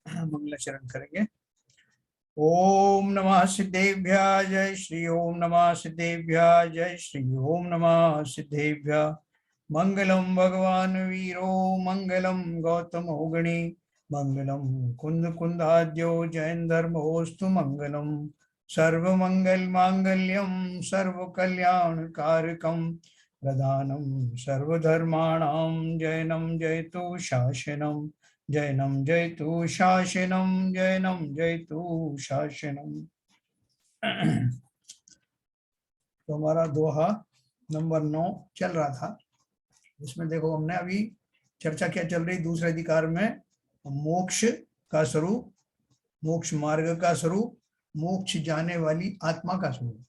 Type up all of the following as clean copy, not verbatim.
मंगलाचरण करेंगे। ओम नमः सिद्धेभ्यः जय श्री ओम नमः सिद्धेभ्यः जय श्री ओम नमः सिद्धेभ्यः। मंगलम भगवान वीरो मंगलम गौतम गणी मंगलम कुंद कुंदाद्यो जैन धर्मोस्तु मंगलम सर्वमंगल मांगल्यम सर्व कल्याण कारकम प्रधानम सर्वधर्माणां जैनम जयतु शासनम जैनम जयतु शासनम जैनम जयतु शासनम। तो हमारा दोहा नंबर 9 चल रहा था। इसमें देखो हमने अभी चर्चा क्या चल रही, दूसरे अधिकार में मोक्ष का स्वरूप, मोक्ष मार्ग का स्वरूप, मोक्ष जाने वाली आत्मा का स्वरूप।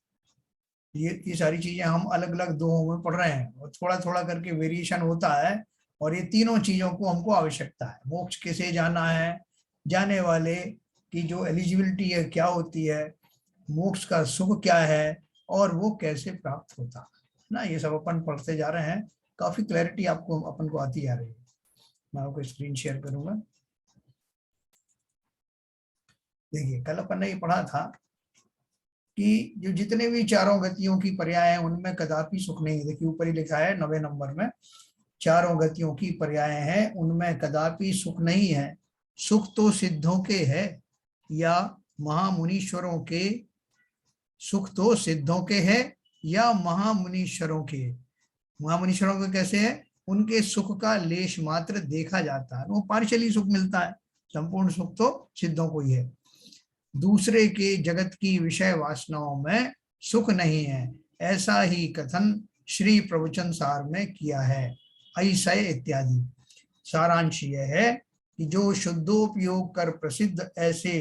ये सारी चीजें हम अलग अलग दोहों में पढ़ रहे हैं और थोड़ा थोड़ा करके वेरिएशन होता है। और ये तीनों चीजों को हमको आवश्यकता है। मोक्ष कैसे जाना है, जाने वाले की जो एलिजिबिलिटी है क्या होती है, मोक्ष का सुख क्या है और वो कैसे प्राप्त होता है ना, ये सब अपन पढ़ते जा रहे हैं। काफी क्लैरिटी आपको अपन को आती जा रही है। मैं आपको स्क्रीन शेयर करूंगा। देखिए कल अपन ने ये पढ़ा था कि जो जितने भी चारों गतियों की पर्याय हैं उनमें कदापि सुख नहीं है। देखिए ऊपर ही लिखा है 90 नंबर में, चारों गतियों की पर्याय हैं उनमें कदापि सुख नहीं है। सुख तो सिद्धों के है या महामुनीश्वरों के, सुख तो सिद्धों के है या महामुनीश्वरों के। महामुनीश्वरों के कैसे है, उनके सुख का लेश मात्र देखा जाता है, वो पार्शियली सुख मिलता है, संपूर्ण सुख तो सिद्धों को ही है। दूसरे के जगत की विषय वासनाओं में सुख नहीं है, ऐसा ही कथन श्री प्रवचन सार में किया है। ऐसय इत्यादि सारांश यह है कि जो शुद्धोपयोग कर प्रसिद्ध ऐसे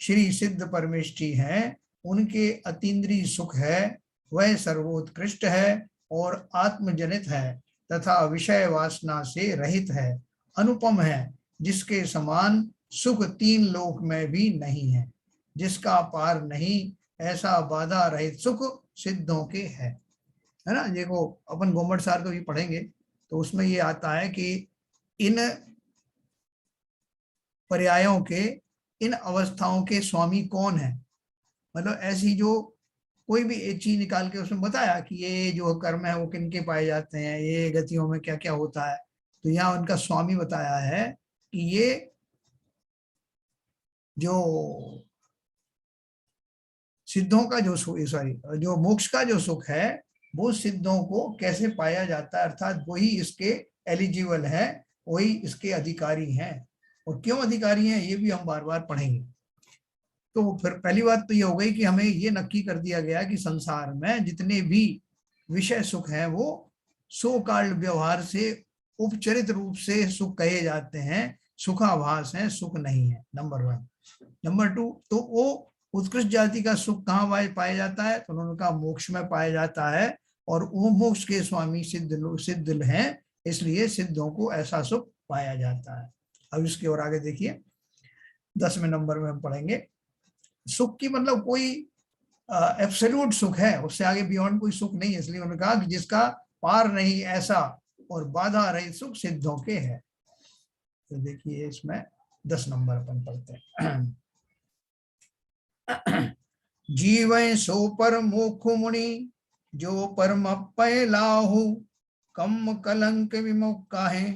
श्री सिद्ध परमेष्ठी हैं, उनके अतीन्द्रिय सुख है वह सर्वोत्कृष्ट है और आत्मजनित है तथा विषय वासना से रहित है, अनुपम है, जिसके समान सुख तीन लोक में भी नहीं है, जिसका पार नहीं, ऐसा बाधा रहित सुख सिद्धों के है ना। देखो अपन गोमट सार को भी पढ़ेंगे तो उसमें ये आता है कि इन पर्यायों के, इन अवस्थाओं के स्वामी कौन है। मतलब ऐसी जो कोई भी एक चीज निकाल के उसमें बताया कि ये जो कर्म है वो किन के पाए जाते हैं, ये गतियों में क्या क्या होता है, तो यहाँ उनका स्वामी बताया है कि ये जो सिद्धों का जो सॉरी जो मोक्ष का जो सुख है वो सिद्धों को कैसे पाया जाता है, अर्थात वही इसके एलिजिबल है, वही इसके अधिकारी हैं। और क्यों अधिकारी हैं ये भी हम बार बार पढ़ेंगे। तो फिर पहली बात तो ये हो गई कि हमें ये नक्की कर दिया गया कि संसार में जितने भी विषय सुख हैं वो सो काल व्यवहार से उपचरित रूप से सुख कहे जाते हैं, सुखाभास है, सुख नहीं है, नंबर 1। नंबर 2, तो वो उत्कृष्ट जाति का सुख कहाँ पाया जाता है, तो उन्होंने कहा मोक्ष में पाया जाता है, और वो मोक्ष के स्वामी सिद्ध हैं, इसलिए सिद्धों को ऐसा सुख पाया जाता है। अब इसके और आगे देखिए 10वें नंबर में हम पढ़ेंगे सुख की मतलब कोई एब्सोल्यूट सुख है, उससे आगे बियॉन्ड कोई सुख नहीं है, इसलिए उन्होंने कहा कि जिसका पार नहीं ऐसा और बाधा रहित सुख सिद्धों के है। तो देखिए इसमें 10 नंबर अपन पढ़ते हैं। जीवै सो पर मोखु मुनि जो परम पय लाहु, कम कलंक विमुख काहे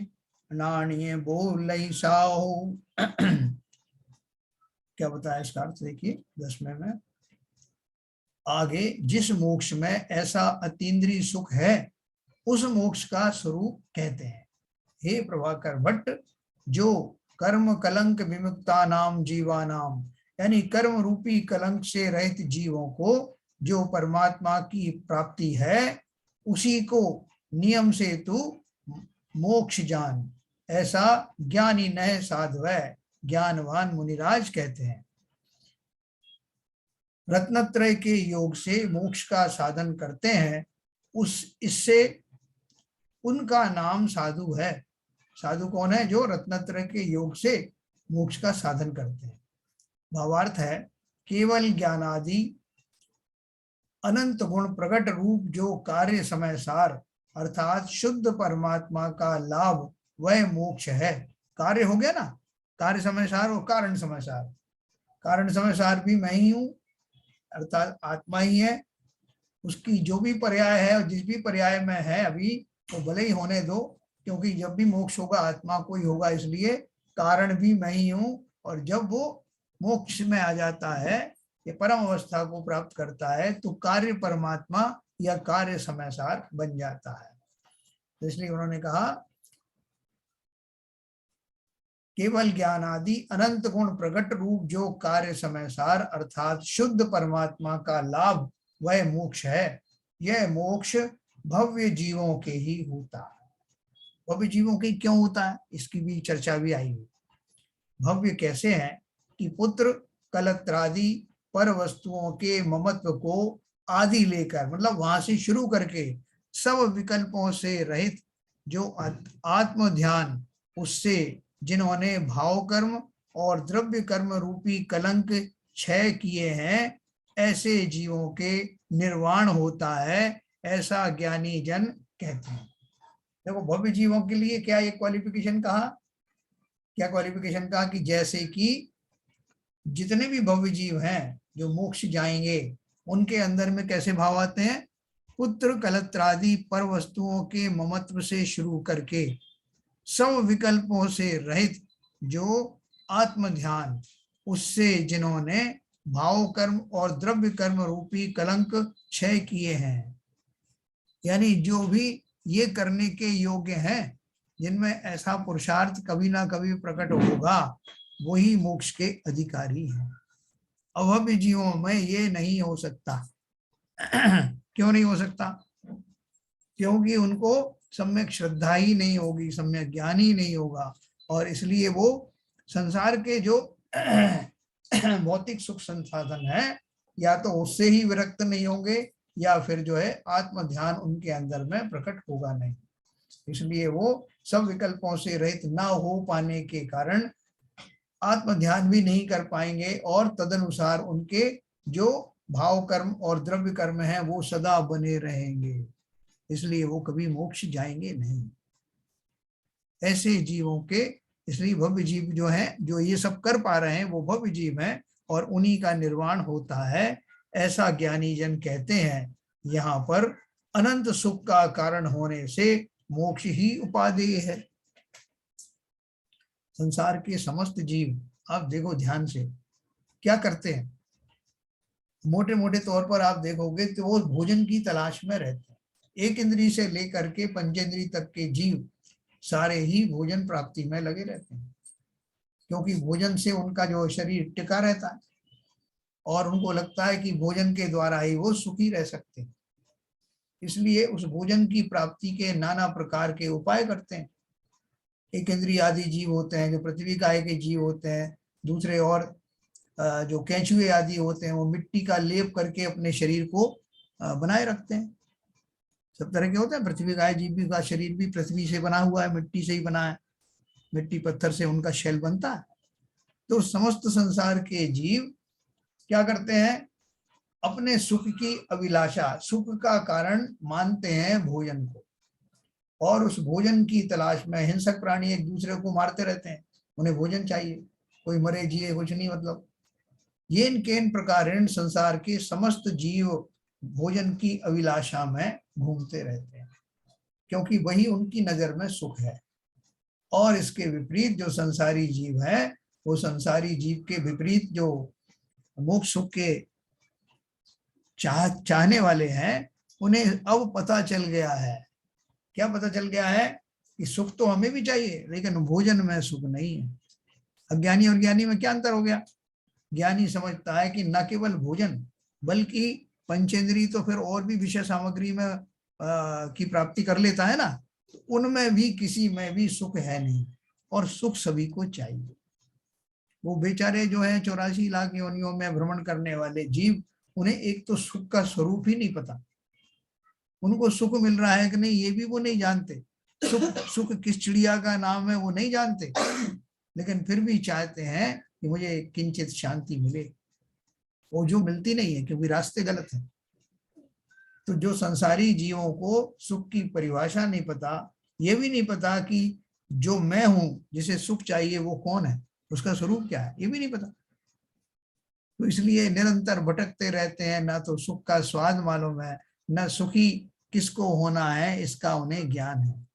नाणिये बोल साहु। क्या बताया इसका अर्थ देखिए 10वें में आगे, जिस मोक्ष में ऐसा अतीन्द्रिय सुख है उस मोक्ष का स्वरूप कहते हैं। हे प्रभाकर भट्ट, जो कर्म कलंक विमुक्ता नाम जीवा नाम, यानी कर्म रूपी कलंक से रहित जीवों को जो परमात्मा की प्राप्ति है उसी को नियम से तू मोक्ष जान, ऐसा ज्ञानी नह साधवै ज्ञानवान मुनिराज कहते हैं। रत्नत्रय के योग से मोक्ष का साधन करते हैं, इससे उनका नाम साधु है। साधु कौन है, जो रत्नत्रय के योग से मोक्ष का साधन करते हैं। भावार्थ है, केवल ज्ञानादि अनंत गुण प्रकट रूप जो कार्य समय सार अर्थात शुद्ध परमात्मा का लाभ वह मोक्ष है। कार्य हो गया ना, कार्य समय सार और कारण समय सार। कारण समय सार भी मैं ही हूँ, अर्थात आत्मा ही है। उसकी जो भी पर्याय है और जिस भी पर्याय में है अभी, तो भले ही होने दो, क्योंकि जब भी मोक्ष होगा आत्मा को ही होगा, इसलिए कारण भी मैं ही हूँ। और जब वो मोक्ष में आ जाता है, ये परम अवस्था को प्राप्त करता है, तो कार्य परमात्मा या कार्य समय सार बन जाता है। तो इसलिए उन्होंने कहा केवल ज्ञान आदि अनंत गुण प्रकट रूप जो कार्य समय सार अर्थात शुद्ध परमात्मा का लाभ वह मोक्ष है। यह मोक्ष भव्य जीवों के ही होता है। भव्य जीवों के क्यों होता है, इसकी भी चर्चा भी आई हुई। भव्य कैसे है कि पुत्र कलत्रादि पर वस्तुओं के ममत्व को आदि लेकर, मतलब वहां से शुरू करके सब विकल्पों से रहित जो आत्म ध्यान, उससे जिन्होंने भाव कर्म और द्रव्य कर्म रूपी कलंक क्षय किए हैं, ऐसे जीवों के निर्वाण होता है, ऐसा ज्ञानी जन कहते हैं। देखो भव्य जीवों के लिए क्या एक क्वालिफिकेशन कहा, क्या क्वालिफिकेशन कहा कि जैसे कि जितने भी भव्य जीव हैं जो मोक्ष जाएंगे, उनके अंदर में कैसे भाव आते हैं, पुत्र कलत्रादि पर वस्तुओं के ममत्व से शुरू करके सब विकल्पों से रहित जो आत्म ध्यान, उससे जिन्होंने भाव कर्म और द्रव्य कर्म रूपी कलंक क्षय किए हैं, यानी जो भी ये करने के योग्य हैं, जिनमें ऐसा पुरुषार्थ कभी ना कभी प्रकट होगा, वही मोक्ष के अधिकारी हैं। अभव्य जीवों में ये नहीं हो सकता। क्यों नहीं हो सकता, क्योंकि उनको सम्यक श्रद्धा ही नहीं होगी, सम्यक ज्ञान ही नहीं होगा, और इसलिए वो संसार के जो भौतिक सुख संसाधन है, या तो उससे ही विरक्त नहीं होंगे, या फिर जो है आत्म ध्यान उनके अंदर में प्रकट होगा नहीं। इसलिए वो सब विकल्पों से रहित ना हो पाने के कारण आत्म ध्यान भी नहीं कर पाएंगे, और तदनुसार उनके जो भाव कर्म और द्रव्य कर्म है वो सदा बने रहेंगे, इसलिए वो कभी मोक्ष जाएंगे नहीं। ऐसे जीवों के, इसलिए भव्य जीव जो है, जो ये सब कर पा रहे हैं, वो भव्य जीव हैं और उन्हीं का निर्वाण होता है, ऐसा ज्ञानी जन कहते हैं। यहाँ पर अनंत सुख का कारण होने से मोक्ष ही उपादेय है। संसार के समस्त जीव आप देखो ध्यान से क्या करते हैं, मोटे मोटे तौर पर आप देखोगे तो वो भोजन की तलाश में रहते हैं। एक इंद्री से लेकर के पंचेंद्री तक के जीव सारे ही भोजन प्राप्ति में लगे रहते हैं, क्योंकि भोजन से उनका जो शरीर टिका रहता है, और उनको लगता है कि भोजन के द्वारा ही वो सुखी रह सकते हैं, इसलिए उस भोजन की प्राप्ति के नाना प्रकार के उपाय करते हैं। एक इंद्रिय आदि जीव होते हैं जो पृथ्वी काय के जीव होते हैं, दूसरे और जो केंचुए आदि होते हैं वो मिट्टी का लेप करके अपने शरीर को बनाए रखते हैं। सब तरह के होते हैं। पृथ्वी काय जीव का शरीर भी पृथ्वी से बना हुआ है, मिट्टी से ही बना है, मिट्टी पत्थर से उनका शैल बनता है। तो समस्त संसार के जीव क्या करते हैं, अपने सुख की अभिलाषा, सुख का कारण मानते हैं भोजन को, और उस भोजन की तलाश में हिंसक प्राणी एक दूसरे को मारते रहते हैं, उन्हें भोजन चाहिए, कोई मरे जिए कुछ नहीं, मतलब ये इनके इन प्रकार इन संसार के समस्त जीव भोजन की अभिलाषा में घूमते रहते हैं, क्योंकि वही उनकी नजर में सुख है। और इसके विपरीत जो संसारी जीव है, वो संसारी जीव के विपरीत जो मोक्ष सुख के चाहने वाले हैं, उन्हें अब पता चल गया है। क्या पता चल गया है कि सुख तो हमें भी चाहिए, लेकिन भोजन में सुख नहीं है। अज्ञानी और ज्ञानी में क्या अंतर हो गया, ज्ञानी समझता है कि न केवल भोजन बल्कि पंचेंद्री तो फिर और भी विषय सामग्री में की प्राप्ति कर लेता है ना, तो उनमें भी किसी में भी सुख है नहीं, और सुख सभी को चाहिए। वो बेचारे जो है 84 लाख योनियों में भ्रमण करने वाले जीव, उन्हें एक तो सुख का स्वरूप ही नहीं पता, उनको सुख मिल रहा है कि नहीं ये भी वो नहीं जानते, सुख किस चिड़िया का नाम है वो नहीं जानते, लेकिन फिर भी चाहते हैं कि मुझे किंचित शांति मिले, वो जो मिलती नहीं है क्योंकि रास्ते गलत हैं। तो जो संसारी जीवों को सुख की परिभाषा नहीं पता, ये भी नहीं पता कि जो मैं हूं, जिसे सुख चाहिए, वो कौन है, उसका स्वरूप क्या है, ये भी नहीं पता। तो इसलिए निरंतर भटकते रहते हैं, ना तो सुख का स्वाद मालूम है, ना सुखी किसको होना है इसका उन्हें ज्ञान है।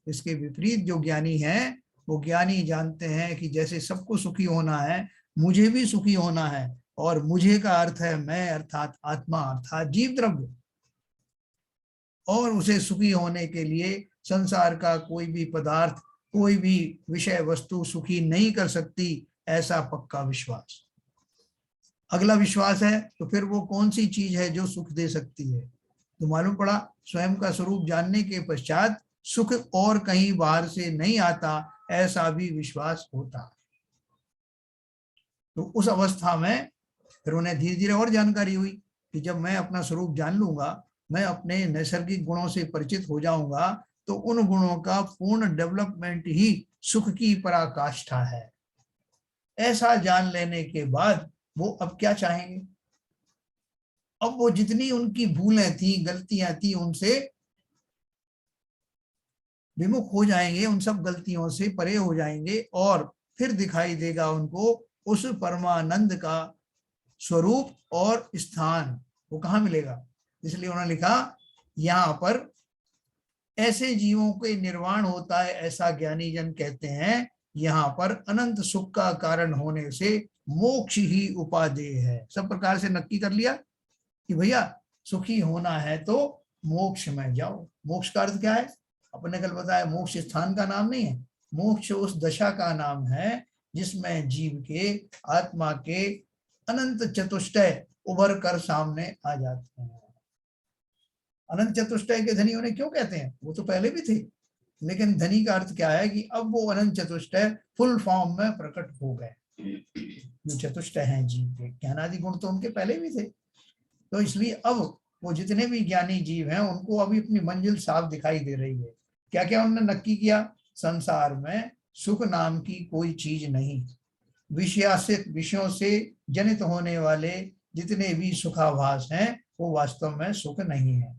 इसके विपरीत जो ज्ञानी है, वो ज्ञानी जानते हैं कि जैसे सबको सुखी होना है, मुझे भी सुखी होना है, और मुझे का अर्थ है मैं, अर्थात आत्मा, अर्थात जीव द्रव्य। और उसे सुखी होने के लिए संसार का कोई भी पदार्थ, कोई भी विषय वस्तु सुखी नहीं कर सकती, ऐसा पक्का विश्वास। अगला विश्वास है तो फिर वो कौन सी चीज है जो सुख दे सकती है? तो मालूम पड़ा स्वयं का स्वरूप जानने के पश्चात सुख और कहीं बाहर से नहीं आता, ऐसा भी विश्वास होता है। तो उस अवस्था में फिर उन्हें धीरे धीरे और जानकारी हुई कि जब मैं अपना स्वरूप जान लूंगा, मैं अपने नैसर्गिक गुणों से परिचित हो जाऊंगा, तो उन गुणों का पूर्ण डेवलपमेंट ही सुख की पराकाष्ठा है। ऐसा जान लेने के बाद वो अब क्या चाहेंगे? अब वो जितनी उनकी भूलें थी, गलतियां थी, उनसे विमुख हो जाएंगे, उन सब गलतियों से परे हो जाएंगे, और फिर दिखाई देगा उनको उस परमानंद का स्वरूप और स्थान। वो कहाँ मिलेगा? इसलिए उन्होंने लिखा यहाँ पर ऐसे जीवों के निर्वाण होता है, ऐसा ज्ञानी जन कहते हैं। यहाँ पर अनंत सुख का कारण होने से मोक्ष ही उपादेय है। सब प्रकार से नक्की कर लिया कि भैया सुखी होना है तो मोक्ष में जाओ। मोक्ष का अर्थ क्या है? अपने कल बताया, मोक्ष स्थान का नाम नहीं है, मोक्ष उस दशा का नाम है जिसमें जीव के, आत्मा के अनंत चतुष्टय उभर कर सामने आ जाते हैं। अनंत चतुष्टय के धनी उन्हें क्यों कहते हैं? वो तो पहले भी थे, लेकिन धनी का अर्थ क्या है कि अब वो अनंत चतुष्टय फुल फॉर्म में प्रकट हो गए। जो चतुष्टय हैं जीव के, ज्ञानादि गुण तो उनके पहले भी थे। तो इसलिए अब वो जितने भी ज्ञानी जीव हैं, उनको अभी अपनी मंजिल साफ दिखाई दे रही है। क्या क्या उन्होंने नक्की किया? संसार में सुख नाम की कोई चीज नहीं। विषयासित, विषयों से जनित होने वाले जितने भी सुखाभास हैं, वो वास्तव में सुख नहीं है।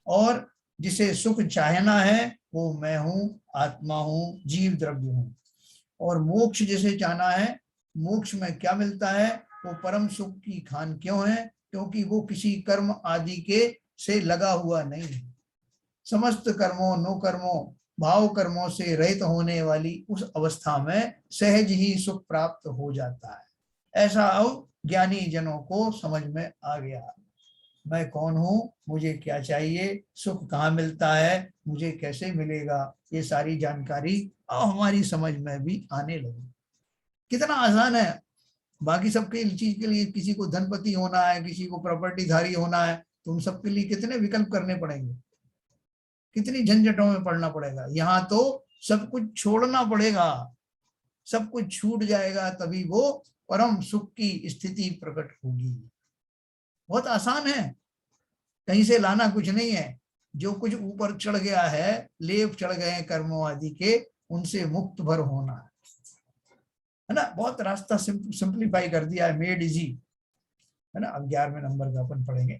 और जिसे सुख चाहना है, वो मैं हूं, आत्मा हूं, जीव द्रव्य हूं। और मोक्ष जिसे चाहना है, मोक्ष में क्या मिलता है? वो परम सुख की खान क्यों है? क्योंकि वो किसी कर्म आदि के से लगा हुआ नहीं है। समस्त कर्मों, नो कर्मों, भाव कर्मों से रहित होने वाली उस अवस्था में सहज ही सुख प्राप्त हो जाता है। ऐसा अब ज्ञानी जनों को समझ में आ गया। मैं कौन हूँ, मुझे क्या चाहिए, सुख कहाँ मिलता है, मुझे कैसे मिलेगा, ये सारी जानकारी अब हमारी समझ में भी आने लगी। कितना आसान है। बाकी सबके चीज के लिए, किसी को धनपति होना है, किसी को प्रॉपर्टी धारी होना है, तो उन सबके लिए कितने विकल्प करने पड़ेंगे, कितनी झंझटों में पड़ना पड़ेगा। यहाँ तो सब कुछ छोड़ना पड़ेगा, सब कुछ छूट जाएगा, तभी वो परम सुख की स्थिति प्रकट होगी। बहुत आसान है, कहीं से लाना कुछ नहीं है। जो कुछ ऊपर चढ़ गया है, लेप चढ़ गए हैं कर्मों आदि के, उनसे मुक्त भर होना है ना। बहुत रास्ता सिंप्लीफाई कर दिया है, मेड इजी, है ना। अब 11वें नंबर का अपन पढ़ेंगे।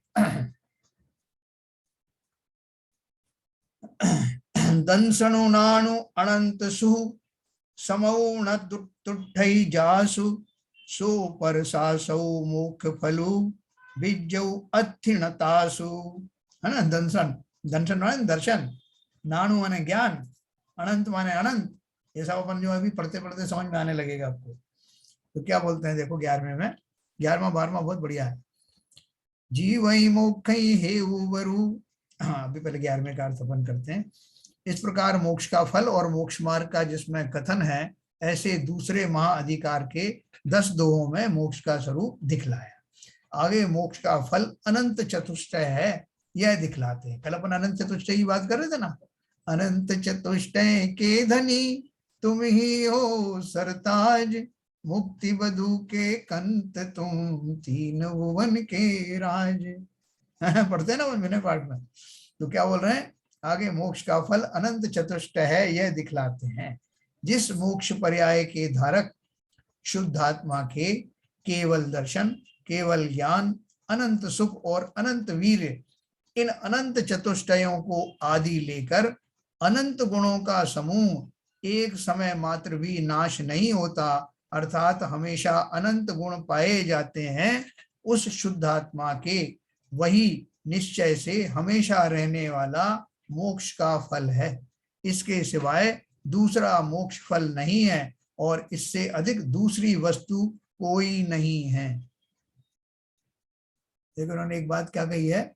दंसनु नानु अनंत सु समौण तुठई जासु सो पर सासौ मुख फलु बिजौ अथिणतासु, है ना। दंसन, दंसन माने दर्शन, नानु माने ज्ञान, अनंत माने अनंत। ये सब अपन जो अभी पढ़ते पढ़ते समझ में आने लगेगा आपको। तो क्या बोलते हैं देखो 11वें में, 11वां 12वां बहुत बढ़िया है। जीवई मोक्षई हे उबरु। हाँ, अभी पहले 11वें का अर्थ अपन करते हैं। इस प्रकार मोक्ष का फल और मोक्ष मार्ग का जिसमें कथन है, ऐसे दूसरे महाअधिकार के 10 दोहों में मोक्ष का स्वरूप दिखलाया। आगे मोक्ष का फल अनंत चतुष्टय है, यह दिखलाते हैं। कल अपन अनंत चतुष्टय की बात कर रहे थे ना। अनंत चतुष्टय के धनी तुम ही हो सरताज, मुक्ति बधु के कंत तुम, तीन भुवन के राज। पढ़ते ना विनय पाठ में। तो क्या बोल रहे हैं आगे? मोक्ष का फल अनंत चतुष्ट है, यह दिखलाते हैं। जिस मोक्ष पर्याय के धारक शुद्ध आत्मा के केवल दर्शन, केवल ज्ञान, अनंत सुख और अनंत वीर, इन अनंत चतुष्टयों को आदि लेकर अनंत गुणों का समूह एक समय मात्र भी नाश नहीं होता, अर्थात हमेशा अनंत गुण पाए जाते हैं, उस शुद्धात्मा के वही निश्चय से हमेशा रहने वाला मोक्ष का फल है। इसके सिवाय दूसरा मोक्ष फल नहीं है और इससे अधिक दूसरी वस्तु कोई नहीं है। देखो उन्होंने एक बात क्या कही है,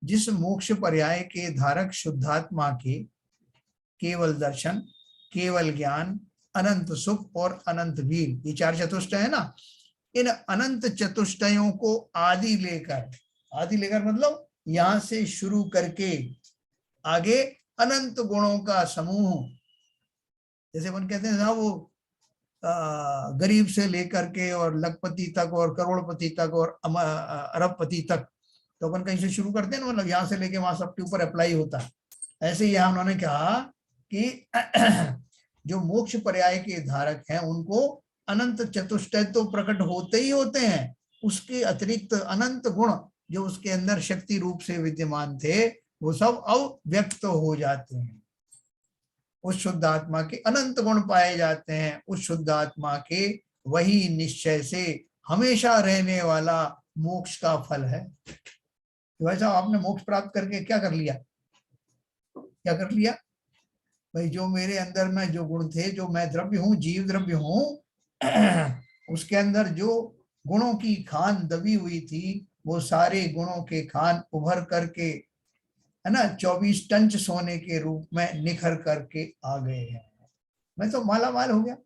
जिस मोक्ष पर्याय के धारक शुद्धात्मा के केवल दर्शन, केवल ज्ञान, अनंत सुख और अनंत वीर, ये चार चतुष्टय है ना, इन अनंत चतुष्टयों को आदि लेकर मतलब यहां से शुरू करके आगे अनंत गुणों का समूह, जैसे अपन कहते हैं साहब वो गरीब से लेकर के और लखपति तक और करोड़पति तक और अरबपति तक, तो अपन कहीं से शुरू करते हैं ना, मतलब यहाँ से लेके वहां सबके ऊपर अप्लाई होता है। ऐसे ही उन्होंने कहा कि जो मोक्ष पर्याय के धारक हैं उनको अनंत चतुष्टय तो प्रकट होते ही होते हैं, उसके अतिरिक्त अनंत गुण जो उसके अंदर शक्ति रूप से विद्यमान थे वो सब अब व्यक्त हो जाते हैं। उस शुद्ध आत्मा के अनंत गुण पाए जाते हैं, उस शुद्ध आत्मा के वही निश्चय से हमेशा रहने वाला मोक्ष का फल है। तो भाई साहब आपने मोक्ष प्राप्त करके क्या कर लिया, क्या कर लिया भाई, जो मेरे अंदर में जो गुण थे, जो मैं द्रव्य हूँ, जीव द्रव्य हूँ, उसके अंदर जो गुणों की खान दबी हुई थी, वो सारे गुणों के खान उभर करके है ना 24 टंच सोने के रूप में निखर करके आ गए हैं। मैं तो माला माल हो गया।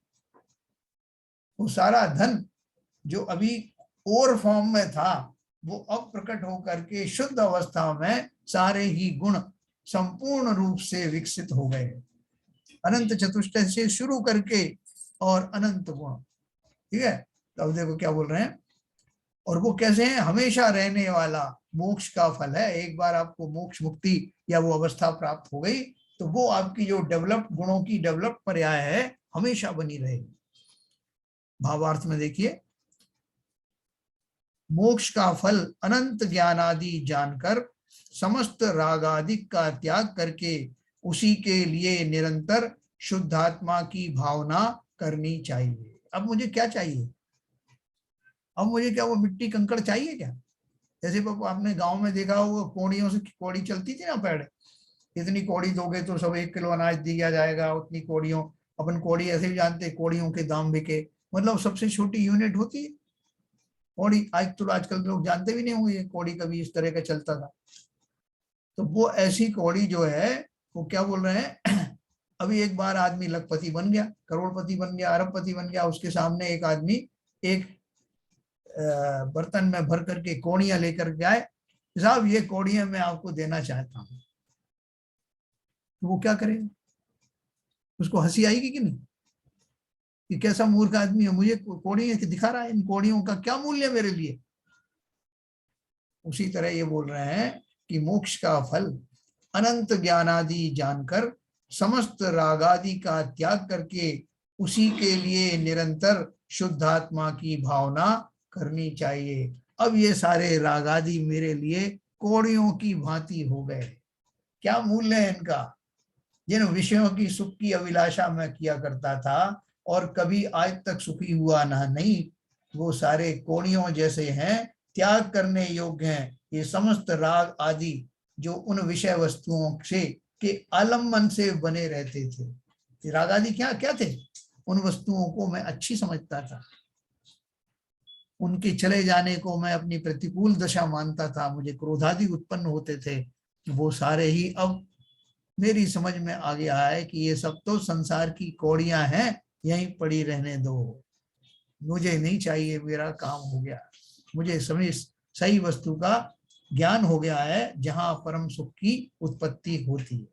वो सारा धन जो अभी और फॉर्म में था वो अब प्रकट होकर के शुद्ध अवस्था में सारे ही गुण संपूर्ण रूप से विकसित हो गए, अनंत चतुष्टय से शुरू करके और अनंत गुण। ठीक है, तो अब देखो क्या बोल रहे हैं, और वो कैसे हैं, हमेशा रहने वाला मोक्ष का फल है। एक बार आपको मोक्ष मुक्ति या वो अवस्था प्राप्त हो गई तो वो आपकी जो डेवलप्ड गुणों की डेवलप पर्याय है हमेशा बनी रहेगी। भावार्थ में देखिए, मोक्ष का फल अनंत ज्ञान आदि जानकर समस्त राग आदि का त्याग करके उसी के लिए निरंतर शुद्धात्मा की भावना करनी चाहिए। अब मुझे क्या चाहिए, अब मुझे क्या वो मिट्टी कंकड़ चाहिए क्या? जैसे आपने गांव में देखा होगा कोड़ियों से कौड़ी चलती थी ना, पेड़, इतनी कौड़ी दोगे तो सब 1 किलो अनाज दिया जाएगा, उतनी कौड़ियों, अपन कौड़ी ऐसे भी जानते कौड़ियों के दाम बिके, मतलब सबसे छोटी यूनिट होती है कौड़ी। आज तो आजकल लोग जानते भी नहीं होंगे कौड़ी कभी इस तरह का चलता था। तो वो ऐसी कौड़ी जो है वो क्या बोल रहे हैं, अभी एक बार आदमी लखपति बन गया, करोड़पति बन गया, अरबपति बन गया, उसके सामने एक आदमी एक बर्तन में भर करके कौड़ियां लेकर के आए, साहब ये कौड़ियां मैं आपको देना चाहता हूं, तो वो क्या करेगा, उसको हंसी आएगी कि नहीं, कि कैसा मूर्ख आदमी है, मुझे कौड़ियां दिखा रहा है, इन कौड़ियों का क्या मूल्य मेरे लिए। उसी तरह ये बोल रहे हैं कि मोक्ष का फल अनंत ज्ञान आदि जानकर समस्त रागादि का त्याग करके उसी के लिए निरंतर शुद्धात्मा की भावना करनी चाहिए। अब ये सारे रागादि मेरे लिए कौड़ियों की भांति हो गए, क्या मूल्य है इनका, जिन विषयों की सुख की अभिलाषा मैं किया करता था और कभी आज तक सुखी हुआ ना नहीं, वो सारे कौड़ियों जैसे हैं, त्याग करने योग्य हैं। ये समस्त राग आदि जो उन विषय वस्तुओं से के आलम्बन से बने रहते थे, ये राग आदि क्या क्या थे, उन वस्तुओं को मैं अच्छी समझता था, उनके चले जाने को मैं अपनी प्रतिकूल दशा मानता था, मुझे क्रोधादि उत्पन्न होते थे, वो सारे ही अब मेरी समझ में आ गया है कि ये सब तो संसार की कौड़ियां हैं, यहीं पड़ी रहने दो, मुझे नहीं चाहिए, मेरा काम हो गया, मुझे सही वस्तु का ज्ञान हो गया है जहां परम सुख की उत्पत्ति होती है।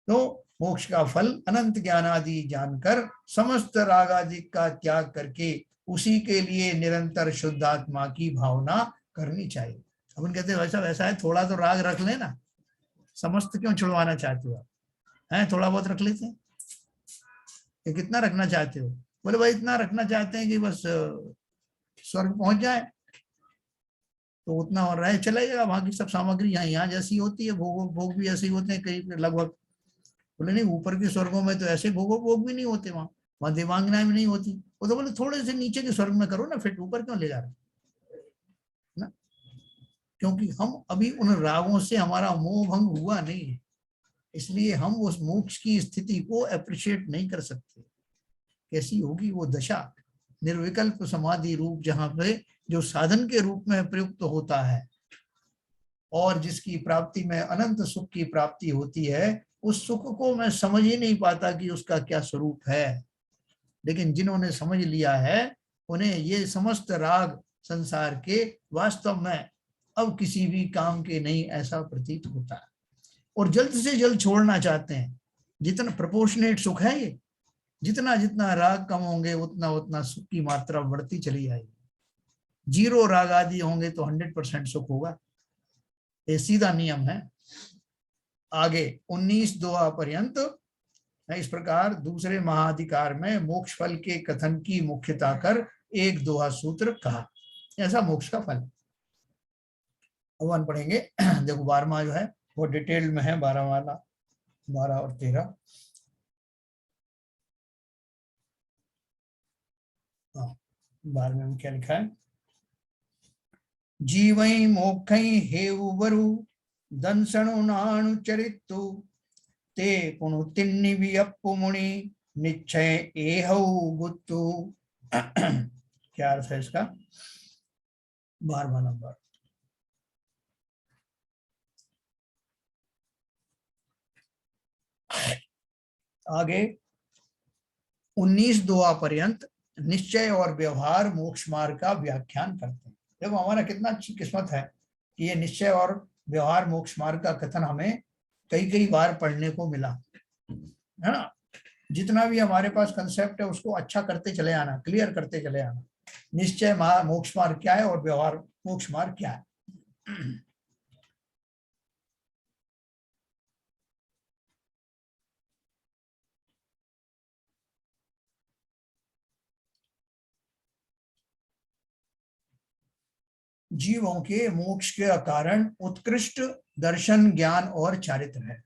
तो मोक्ष का फल अनंत ज्ञान आदि जानकर समस्त राग आदि का त्याग करके उसी के लिए निरंतर शुद्धात्मा की भावना करनी चाहिए। अपन कहते हैं वैसा वैसा है, थोड़ा तो राग रख लेना, समस्त क्यों छुड़वाना चाहते हो आप, हैं थोड़ा बहुत रख लेते हैं, ये कितना रखना चाहते हो, बोले भाई इतना रखना चाहते हैं कि बस स्वर्ग पहुंच जाए, तो उतना और रहे चला जाएगा, वहां की सब सामग्री यहाँ यहाँ जैसी होती है, भोग भोग भी ऐसे ही होते हैं कहीं लगभग, बोले नहीं, ऊपर के स्वर्गों में तो ऐसे भोग भी नहीं होते, वहां देवांगनाएं भी नहीं होती। वो तो बोले थोड़े से नीचे के स्वर्ग में करो ना, फिर ऊपर क्यों ले जा रहे ना? क्योंकि हम अभी उन रागों से हमारा मोह भंग हुआ नहीं है, इसलिए हम उस मोक्ष की स्थिति को अप्रिशिएट नहीं कर सकते। कैसी होगी वो दशा, निर्विकल्प समाधि रूप, जहां पे जो साधन के रूप में प्रयुक्त होता है और जिसकी प्राप्ति में अनंत सुख की प्राप्ति होती है, उस सुख को मैं समझ ही नहीं पाता कि उसका क्या स्वरूप है। लेकिन जिन्होंने समझ लिया है, उन्हें ये समस्त राग संसार के वास्तव में अब किसी भी काम के नहीं, ऐसा प्रतीत होता है। और जल्द से जल्द छोड़ना चाहते हैं। जितना प्रोपोर्शनेट सुख है ये, जितना जितना राग कम होंगे उतना उतना सुख की मात्रा बढ़ती चली जाएगी। 0 राग आदि होंगे तो 100% सुख होगा, ये सीधा नियम है। आगे 19 दोहा पर्यंत इस प्रकार दूसरे महाधिकार में मोक्ष फल के कथन की मुख्यता कर एक दोहा सूत्र कहा। ऐसा मोक्ष का फल भगवान पढ़ेंगे। देखो 12वां जो है वो डिटेल में है, 12 वाला, 12 और 13। 12 में क्या लिखा है? जीवई मोक्षई हेउ वरु दंसणु नाणु चरितु ते पुनु तिन्नि वियप्पु मुनि निश्चय एहौ गुत्तु। क्या अर्थ है इसका? 12वां नंबर। आगे 19 दोहा पर्यंत निश्चय और व्यवहार मोक्ष मार्ग का व्याख्यान करते हैं। देखो हमारा कितना अच्छी किस्मत है कि ये निश्चय और व्यवहार मोक्ष मार्ग का कथन हमें कई कई बार पढ़ने को मिला, है ना। जितना भी हमारे पास कंसेप्ट है उसको अच्छा करते चले आना, क्लियर करते चले आना। निश्चय मोक्ष मार्ग क्या है और व्यवहार मोक्ष मार्ग क्या है। जीवों के मोक्ष के कारण उत्कृष्ट दर्शन ज्ञान और चारित्र है।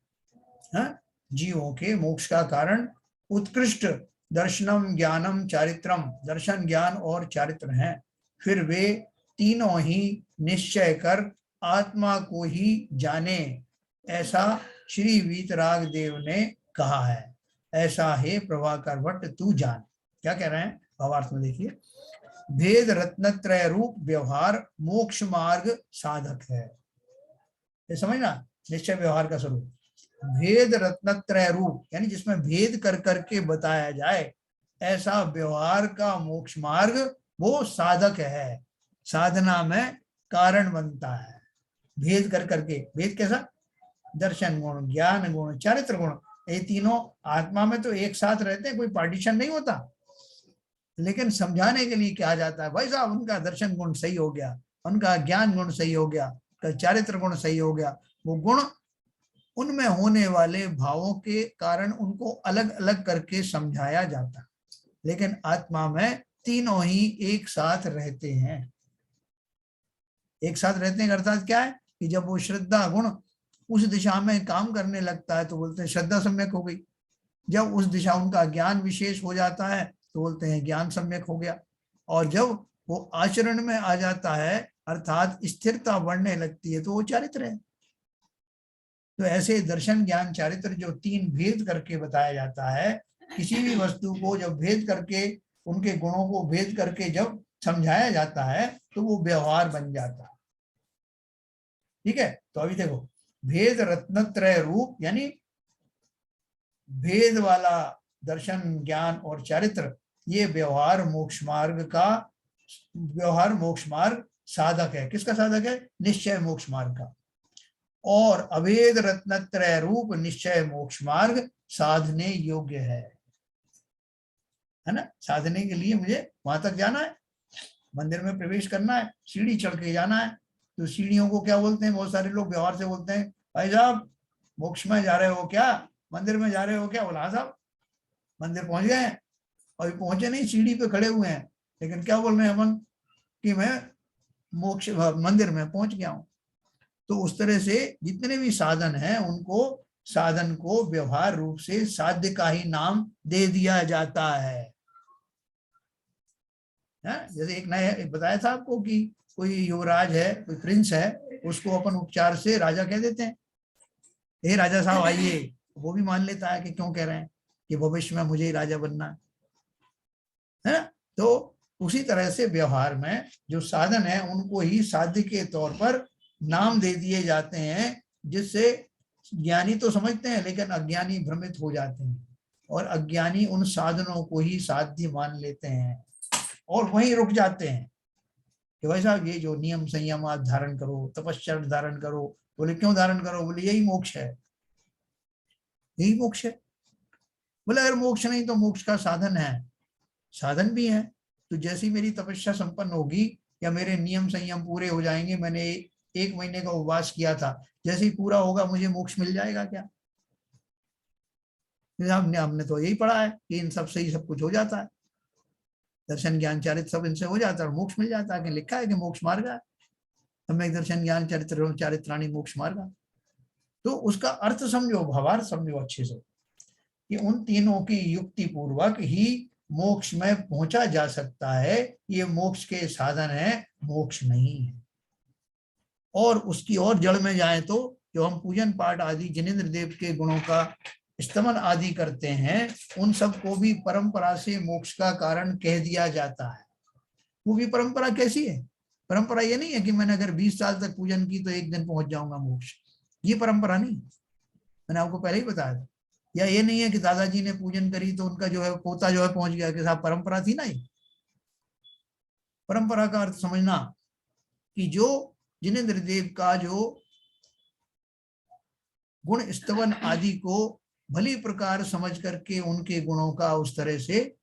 हाँ? जीवों के मोक्ष का कारण उत्कृष्ट दर्शनम ज्ञानम चारित्रम, दर्शन ज्ञान और चारित्र हैं। फिर वे तीनों ही निश्चय कर आत्मा को ही जाने, ऐसा श्री वीतराग देव ने कहा है। ऐसा है प्रभाकर भट्ट तू जान। क्या कह रहे हैं भावार्थ में देखिए। भेद रत्नत्रय रूप व्यवहार मोक्ष मार्ग साधक है। ये समझना, निश्चय व्यवहार का स्वरूप भेद रत्नत्रय रूप, यानी जिसमें भेद कर करके बताया जाए, ऐसा व्यवहार का मोक्ष मार्ग वो साधक है, साधना में कारण बनता है। भेद कर करके, भेद कैसा? दर्शन गुण, ज्ञान गुण, चारित्र गुण, ये तीनों आत्मा में तो एक साथ रहते हैं, कोई पार्टीशन नहीं होता। लेकिन समझाने के लिए क्या जाता है, भाई साहब उनका दर्शन गुण सही हो गया, उनका ज्ञान गुण सही हो गया, चारित्र गुण सही हो गया। वो गुण उनमें होने वाले भावों के कारण उनको अलग अलग करके समझाया जाता, लेकिन आत्मा में तीनों ही एक साथ रहते हैं। एक साथ रहते हैं अर्थात क्या है कि जब वो श्रद्धा गुण उस दिशा में काम करने लगता है तो बोलते हैं श्रद्धा सम्यक हो गई। जब उस दिशा उनका ज्ञान विशेष हो जाता है तो बोलते हैं ज्ञान सम्यक हो गया। और जब वो आचरण में आ जाता है अर्थात स्थिरता बढ़ने लगती है तो वो चारित्र है। तो ऐसे दर्शन ज्ञान चारित्र जो तीन भेद करके बताया जाता है, किसी भी वस्तु को जब भेद करके, उनके गुणों को भेद करके जब समझाया जाता है तो वो व्यवहार बन जाता है। ठीक है, तो अभी देखो भेद रत्नत्रय रूप, यानी भेद वाला दर्शन ज्ञान और चारित्र, ये व्यवहार मोक्ष मार्ग का, व्यवहार मोक्ष मार्ग साधक है। किसका साधक है? निश्चय मोक्ष मार्ग का। और अभेद रत्नत्रय रूप निश्चय मोक्ष मार्ग साधने योग्य है ना। साधने के लिए मुझे वहां तक जाना है, मंदिर में प्रवेश करना है, सीढ़ी चढ़ के जाना है। तो सीढ़ियों को क्या बोलते हैं? बहुत सारे लोग व्यवहार से बोलते हैं भाई साहब मोक्ष में जा रहे हो क्या, मंदिर में जा रहे हो क्या? बोला साहब मंदिर पहुंच गए हैं, अभी पहुंचे नहीं, सीढ़ी पे खड़े हुए हैं, लेकिन क्या बोल रहे हैं अपन कि मैं मोक्ष मंदिर में पहुंच गया हूं। तो उस तरह से जितने भी साधन हैं उनको साधन को व्यवहार रूप से साध्य का ही नाम दे दिया जाता है। जैसे एक बताया था आपको कि कोई युवराज है, कोई प्रिंस है, उसको अपन उपचार से राजा कह देते हैं, हे राजा साहब आइए। वो भी मान लेता है कि क्यों कह रहे हैं कि भविष्य में मुझे ही राजा बनना है ना। तो उसी तरह से व्यवहार में जो साधन है उनको ही साध्य के तौर पर नाम दे दिए जाते हैं, जिससे ज्ञानी तो समझते हैं लेकिन अज्ञानी भ्रमित हो जाते हैं, और अज्ञानी उन साधनों को ही साध्य मान लेते हैं और वहीं रुक जाते हैं कि भाई साहब ये जो नियम संयम आप धारण करो, तपश्चर्या धारण करो। बोले क्यों धारण करो? बोले यही मोक्ष है, यही मोक्ष है। बोले अगर मोक्ष नहीं तो मोक्ष का साधन है, साधन भी है। तो जैसी मेरी तपस्या संपन्न होगी या मेरे नियम संयम पूरे हो जाएंगे, मैंने 1 महीने का उपवास किया था, जैसे ही पूरा होगा मुझे मोक्ष मिल जाएगा क्या? हमने तो यही पढ़ा है कि इन सब से ही सब कुछ हो जाता है, दर्शन ज्ञान चरित्र सब इनसे हो जाता है और मोक्ष मिल जाता है। कि लिखा है कि मोक्ष मार्ग है, सम्यक दर्शन ज्ञान चरित्र चारित्राणी मोक्ष मार्ग। तो उसका अर्थ समझो, भावार्थ समझो अच्छे से कि उन तीनों की युक्ति पूर्वक ही मोक्ष में पहुंचा जा सकता है। ये मोक्ष के साधन है, मोक्ष नहीं है। और उसकी और जड़ में जाए तो जो हम पूजन पाठ आदि जिनेंद्र देव के गुणों का स्तमन आदि करते हैं, उन सब को भी परंपरा से मोक्ष का कारण कह दिया जाता है। वो भी परंपरा कैसी है? परंपरा ये नहीं है कि मैंने अगर 20 साल तक पूजन की तो एक दिन पहुंच जाऊंगा मोक्ष, ये परंपरा नहीं। मैंने आपको पहले ही बताया था। या ये नहीं है कि दादाजी ने पूजन करी तो उनका जो है पोता जो है पहुंच गया, कि साहब परंपरा थी ना। ये परंपरा का अर्थ समझना कि जो जिनेंद्र देव का जो गुण स्तवन आदि को भली प्रकार समझ करके उनके गुणों का उस तरह से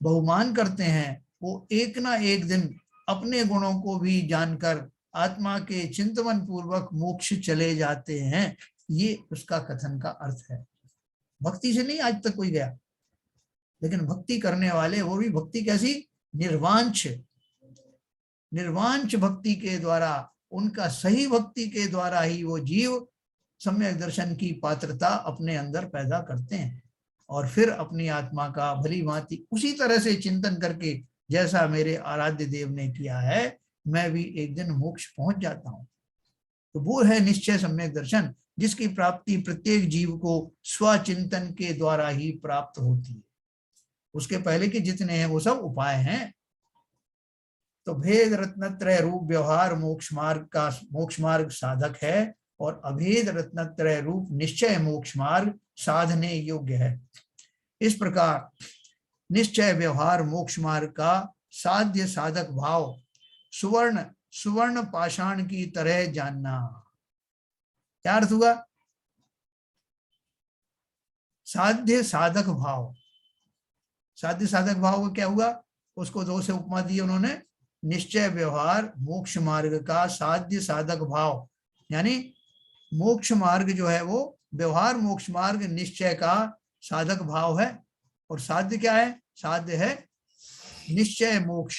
बहुमान करते हैं, वो एक ना एक दिन अपने गुणों को भी जानकर आत्मा के चिंतन पूर्वक मोक्ष चले जाते हैं। ये उसका कथन का अर्थ है। भक्ति से नहीं आज तक कोई गया, लेकिन भक्ति करने वाले, वो भी भक्ति कैसी? निर्वांछ, निर्वांछ भक्ति के द्वारा, उनका सही भक्ति के द्वारा ही वो जीव सम्यक दर्शन की पात्रता अपने अंदर पैदा करते हैं और फिर अपनी आत्मा का भली भांति उसी तरह से चिंतन करके, जैसा मेरे आराध्य देव ने किया है, मैं भी एक दिन मोक्ष पहुंच जाता हूं। तो वो है निश्चय सम्यक दर्शन, जिसकी प्राप्ति प्रत्येक जीव को स्वचिंतन के द्वारा ही प्राप्त होती है। उसके पहले के जितने हैं वो सब उपाय हैं। तो भेद रत्नत्रय रूप व्यवहार मोक्ष मार्ग साधक है, और अभेद रत्नत्रय रूप निश्चय मोक्ष मार्ग साधने योग्य है। इस प्रकार निश्चय व्यवहार मोक्ष मार्ग का साध्य साधक भाव सुवर्ण पाषाण की तरह जानना। क्या अर्थ हुआ? साध्य साधक भाव, साध्य साधक भाव को क्या हुआ? उसको दो से उपमा दी उन्होंने। निश्चय व्यवहार मोक्ष मार्ग का साध्य साधक भाव, यानी मोक्ष मार्ग जो है वो व्यवहार मोक्ष मार्ग निश्चय का साधक भाव है। और साध्य क्या है? साध्य है निश्चय मोक्ष,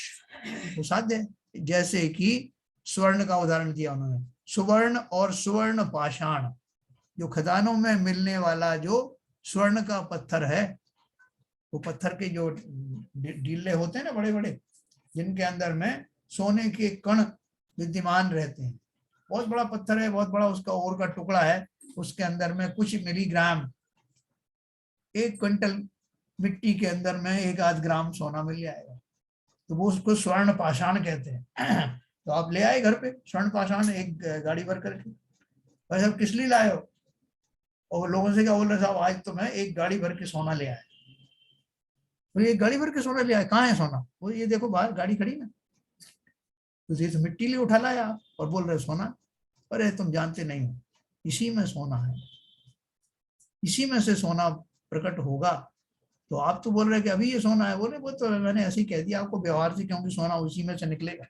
वो साध्य है। जैसे कि स्वर्ण का उदाहरण दिया उन्होंने, सुवर्ण और सुवर्ण पाषाण, जो खदानों में मिलने वाला जो स्वर्ण का पत्थर है, वो पत्थर के जो डीले होते हैं ना बड़े बड़े, जिनके अंदर में सोने के कण विद्यमान रहते हैं। बहुत बड़ा पत्थर है, बहुत बड़ा उसका ओर का टुकड़ा है, उसके अंदर में कुछ मिलीग्राम, 1 क्विंटल मिट्टी के अंदर में 1 आध ग्राम सोना मिल जाएगा। तो वो उसको स्वर्ण पाषाण कहते हैं। तो आप ले आए घर पे स्वर्ण पाषाण एक गाड़ी भर करके, भाई साहब किस लिए लाए हो? और लोगों से क्या बोल रहे साहब, आज तो मैं 1 गाड़ी भर के सोना ले आया। तो ये गाड़ी भर के सोना ले आया, कहाँ है सोना? वो ये देखो बाहर गाड़ी खड़ी ना। तो ये तो मिट्टी ले उठा लाया आप और बोल रहे सोना। अरे तुम जानते नहीं हो, इसी में सोना है, इसी में से सोना प्रकट होगा। तो आप तो बोल रहे कि अभी ये सोना है। बोले वो तो मैंने ऐसे ही कह दिया आपको व्यवहार से, क्योंकि सोना उसी में से निकलेगा।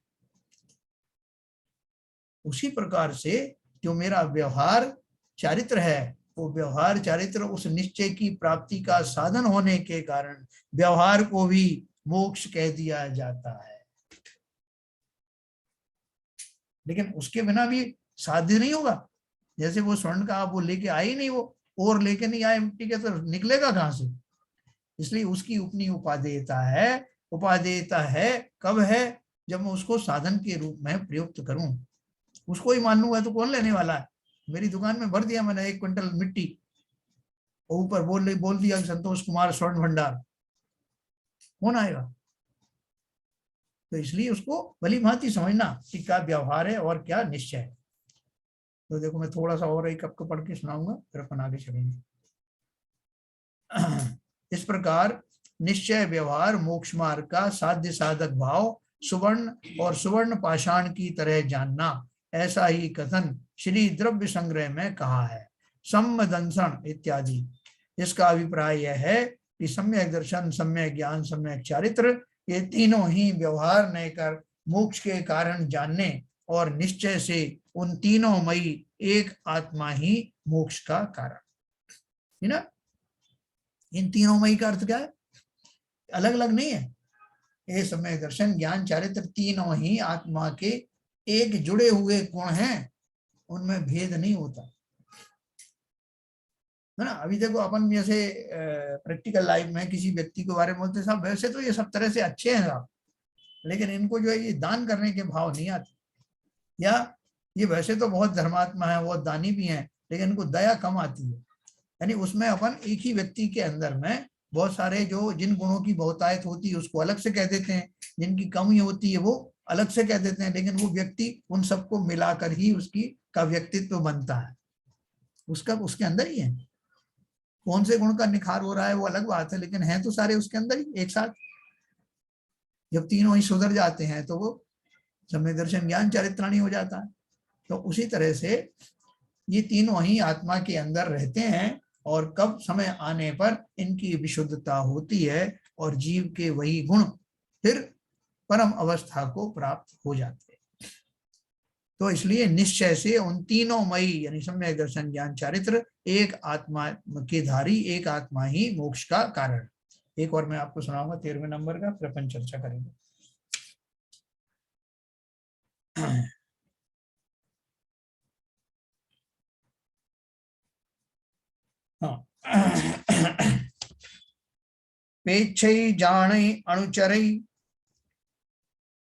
उसी प्रकार से जो मेरा व्यवहार चारित्र है, वो व्यवहार चारित्र उस निश्चय की प्राप्ति का साधन होने के कारण व्यवहार को भी मोक्ष कह दिया जाता है। लेकिन उसके बिना भी साध्य नहीं होगा। जैसे वो स्वर्ण का आप वो लेके आए ही नहीं, वो और लेके नहीं आए मिट्टी के तो निकलेगा कहां से? इसलिए उसकी उपनी उपादेयता है। उपादेयता है कब है? जब मैं उसको साधन के रूप में प्रयुक्त करूं। उसको ही मान लूंगा तो कौन लेने वाला है? मेरी दुकान में भर दिया मैंने 1 क्विंटल मिट्टी, ऊपर बोल दिया संतोष कुमार स्वर्ण भंडार, कौन आएगा? तो इसलिए उसको भली भांति समझना कि क्या व्यवहार है और क्या निश्चय है। तो देखो मैं थोड़ा सा और एक आपको पढ़ के सुनाऊंगा, फिर अपन आगे चलेंगे। इस प्रकार निश्चय व्यवहार मोक्ष मार्ग का साध्य साधक भाव सुवर्ण और सुवर्ण पाषाण की तरह जानना, ऐसा ही कथन श्री द्रव्य संग्रह में कहा है। सम्मदंसन इत्यादि। इसका अभिप्राय यह है कि सम्यक दर्शन, सम्यक ज्ञान, सम्यक चारित्र, ये तीनों ही व्यवहार न कर मोक्ष के कारण जानने और निश्चय से उन तीनों मई एक आत्मा ही मोक्ष का कारण है ना। इन तीनों मई का अर्थ क्या है? अलग अलग नहीं है। ये समय दर्शन ज्ञान चारित्र तीनों ही आत्मा के एक जुड़े हुए गुण हैं, उनमें भेद नहीं होता है ना। अभी देखो अपन जैसे प्रैक्टिकल लाइफ में किसी व्यक्ति के बारे में बोलते साहब वैसे तो ये सब तरह से अच्छे हैं साहब, लेकिन इनको जो है ये दान करने के भाव नहीं आते, या ये वैसे तो बहुत धर्मात्मा है, बहुत दानी भी हैं, लेकिन इनको दया कम आती है। यानी उसमें अपन एक ही व्यक्ति के अंदर में बहुत सारे जो जिन गुणों की बहुतायत होती है उसको अलग से कह देते हैं, जिनकी कमी होती है वो अलग से कह देते हैं, लेकिन वो व्यक्ति उन सबको मिलाकर ही उसकी का व्यक्तित्व बनता है, उसका उसके अंदर ही है। कौन से गुण का निखार हो रहा है वो अलग बात है, लेकिन है तो सारे उसके अंदर ही एक साथ। जब तीनों ही सुधर जाते हैं तो वो सम्यक दर्शन ज्ञान चारित्राणी हो जाता है। तो उसी तरह से ये तीनों ही आत्मा के अंदर रहते हैं, और कब समय आने पर इनकी विशुद्धता होती है और जीव के वही गुण फिर परम अवस्था को प्राप्त हो जाते हैं। तो इसलिए निश्चय से उन तीनों मई यानी सम्यक दर्शन ज्ञान चारित्र एक आत्मा के धारी, एक आत्मा ही मोक्ष का कारण। एक और मैं आपको सुनाऊंगा 13वें नंबर का, फिर अपन चर्चा करेंगे। हाँ पेच्छै जानै अणुचरै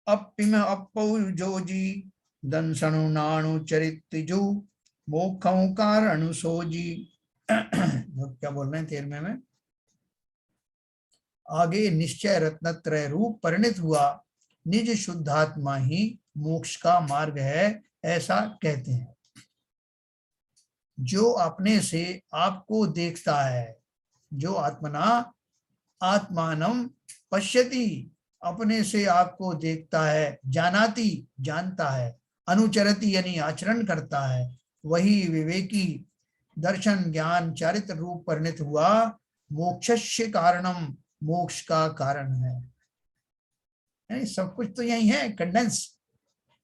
अपिम अपौ जोजी दंसणु नाणु चरित्रजु मोखौ कारणु सोजी। क्या बोल रहे हैं 13वें में? आगे निश्चय रत्नत्रय रूप परिणित हुआ निज शुद्धात्मा ही मोक्ष का मार्ग है, ऐसा कहते हैं। जो अपने से आपको देखता है, जो आत्मना आत्मानम पश्यति, अपने से आपको देखता है, जानाति जानता है, अनुचरति यानी आचरण करता है, वही विवेकी दर्शन ज्ञान चारित्र रूप परिणित हुआ मोक्षस्य कारणम मोक्ष का कारण है। सब कुछ तो यही है कंडेंस।